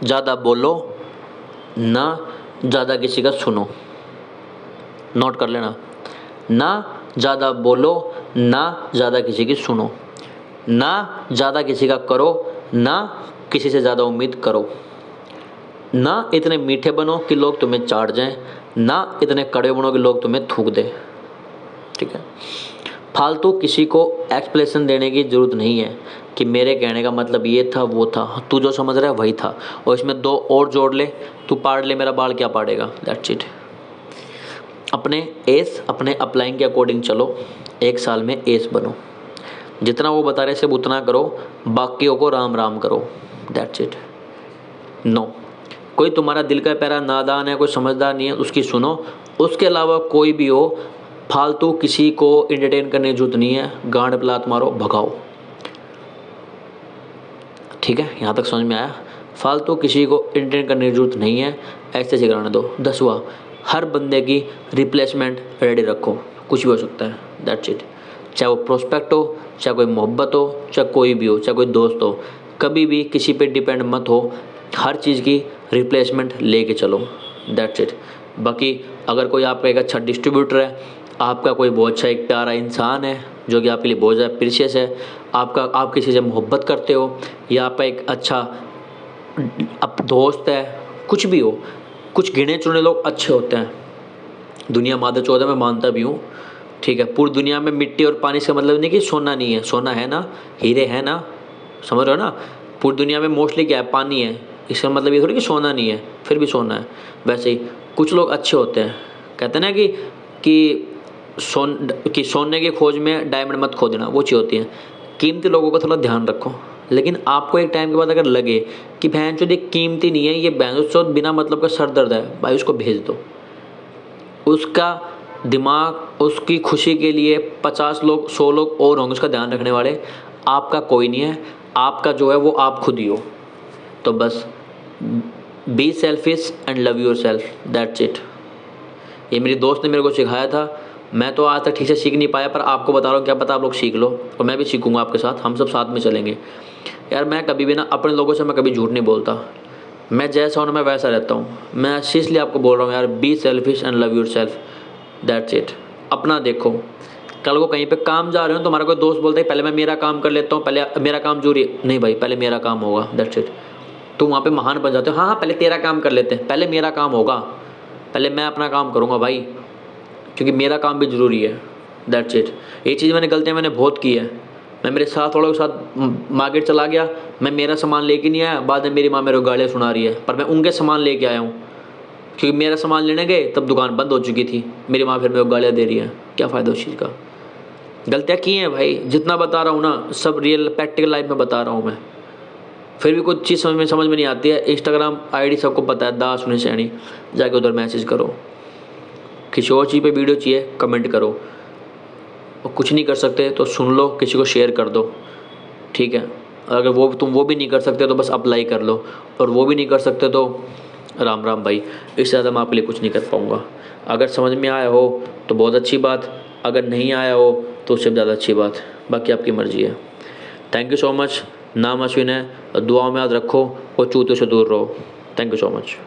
ज़्यादा बोलो, ना ज़्यादा किसी का सुनो, नोट कर लेना। ना ज़्यादा बोलो, ना ज़्यादा किसी की सुनो, ना ज़्यादा किसी का करो, ना किसी से ज़्यादा उम्मीद करो। ना इतने मीठे बनो कि लोग तुम्हें चाट जाएं, ना इतने कड़वे बनो कि लोग तुम्हें थूक दें, ठीक है? फालतू किसी को एक्सप्लेनेशन देने की ज़रूरत नहीं है कि मेरे कहने का मतलब ये था वो था, तू जो समझ रहा है वही था, और इसमें 2 और जोड़ ले, तू पाड़ ले, मेरा बाल क्या पाड़ेगा, दैट्स इट। अपने एस, अपने अपलाइन के अकॉर्डिंग चलो, 1 साल में एस बनो, जितना वो बता रहे सिर्फ उतना करो, बाकियों को राम राम करो, दैट्स इट। नो, कोई तुम्हारा दिल का प्यारा नादान है, कोई समझदार नहीं है, उसकी सुनो। उसके अलावा कोई भी हो, फालतू किसी को एंटरटेन करने की जरूरत नहीं है, गांड पे लात मारो, भगाओ, ठीक है? यहाँ तक समझ में आया? फालतू किसी को एंटरटेन करने की जरूरत नहीं है, ऐसे से कराने दो। 10वां, हर बंदे की रिप्लेसमेंट रेडी रखो, कुछ भी हो सकता है, दैट्स इट। चाहे वो प्रोस्पेक्ट हो, चाहे कोई मोहब्बत हो, चाहे कोई भी हो, चाहे कोई दोस्त हो, कभी भी किसी पे डिपेंड मत हो, हर चीज़ की रिप्लेसमेंट लेके चलो, दैट्स इट। बाकी अगर कोई आपका एक अच्छा डिस्ट्रीब्यूटर है, आपका कोई बहुत अच्छा एक प्यारा इंसान है जो कि आपके लिए बहुत ज़्यादा प्रीशियस है, आप किसी से मोहब्बत करते हो, या आपका एक अच्छा दोस्त है, कुछ भी हो, कुछ गिने चुने लोग अच्छे होते हैं। दुनिया मादर चौदह में मानता भी हूँ, ठीक है? पूरी दुनिया में मिट्टी और पानी से मतलब नहीं कि सोना नहीं है, सोना है ना, हीरे है ना, समझ रहे हो ना? पूरी दुनिया में मोस्टली क्या है? पानी है। इसका मतलब ये थोड़ी कि सोना नहीं है, फिर भी सोना है। वैसे ही कुछ लोग अच्छे होते हैं, कहते हैं ना कि सोने की खोज में डायमंड मत खोजना, वो चीज़ होती है। कीमती लोगों का थोड़ा ध्यान रखो, लेकिन आपको एक टाइम के बाद अगर लगे कि भैंचोद ये कीमती नहीं है, ये भैंचोद बिना मतलब का सर दर्द है, भाई उसको भेज दो। उसका दिमाग, उसकी खुशी के लिए 50 लोग 100 लोग और होंगे उसका ध्यान रखने वाले, आपका कोई नहीं है। आपका जो है वो आप खुद ही हो। तो बस be selfish and love your self, that's it. ये मेरी दोस्त ने मेरे को सिखाया था, मैं तो आज तक ठीक से सीख नहीं पाया, पर आपको बता रहा हूँ, क्या पता आप लोग सीख लो और मैं भी सीखूंगा आपके साथ, हम सब साथ में चलेंगे। यार मैं कभी भी ना अपने लोगों से मैं कभी झूठ नहीं बोलता, मैं जैसा हूँ ना मैं वैसा रहता हूँ। मैं इसलिए आपको बोल रहा हूँ यार, be selfish and love your self, that's it. अपना देखो, कल को कहीं पे काम जा रहे हो तो हमारा कोई दोस्त बोलता है पहले मैं मेरा काम कर लेता हूँ, पहले मेरा काम जरूरी है, नहीं भाई पहले मेरा काम होगा, दैट्स इट। तो वहाँ पे महान बन जाते हो, हाँ हाँ पहले तेरा काम कर लेते हैं, पहले मेरा काम होगा, पहले मैं अपना काम करूँगा भाई, क्योंकि मेरा काम भी ज़रूरी है, दैट्स इट। ये चीज़ गलतियाँ मैंने बहुत की है। मैं मेरे साथ वालों के साथ मार्केट चला गया, मैं मेरा सामान लेके नहीं आया, बाद में मेरी माँ मेरे को गालियाँ सुना रही है, पर मैं उनके सामान लेके आया हूँ, क्योंकि मेरा सामान लेने गए तब दुकान बंद हो चुकी थी, मेरी माँ फिर मेरे को गालियाँ दे रही है, क्या फ़ायदा उस चीज़ का। गलतियाँ की हैं भाई, जितना बता रहा हूँ ना सब रियल प्रैक्टिकल लाइफ में बता रहा हूँ मैं। फिर भी कुछ चीज़ समझ में नहीं आती है। इंस्टाग्राम आईडी सबको पता है, दास सुनी सैनी, जाके उधर मैसेज करो। किसी और चीज़ पे वीडियो चाहिए कमेंट करो, और कुछ नहीं कर सकते तो सुन लो, किसी को शेयर कर दो, ठीक है। अगर वो भी नहीं कर सकते तो बस अप्लाई कर लो, और वो भी नहीं कर सकते तो राम राम भाई, इससे ज़्यादा मैं आपके लिए कुछ नहीं कर पाऊँगा। अगर समझ में आया हो तो बहुत अच्छी बात, अगर नहीं आया हो तो उससे ज़्यादा अच्छी बात, बाकी आपकी मर्ज़ी है। Thank you so much. नाम अश्विन है, दुआओं में याद रखो और चूतियों से दूर रहो। Thank you so much.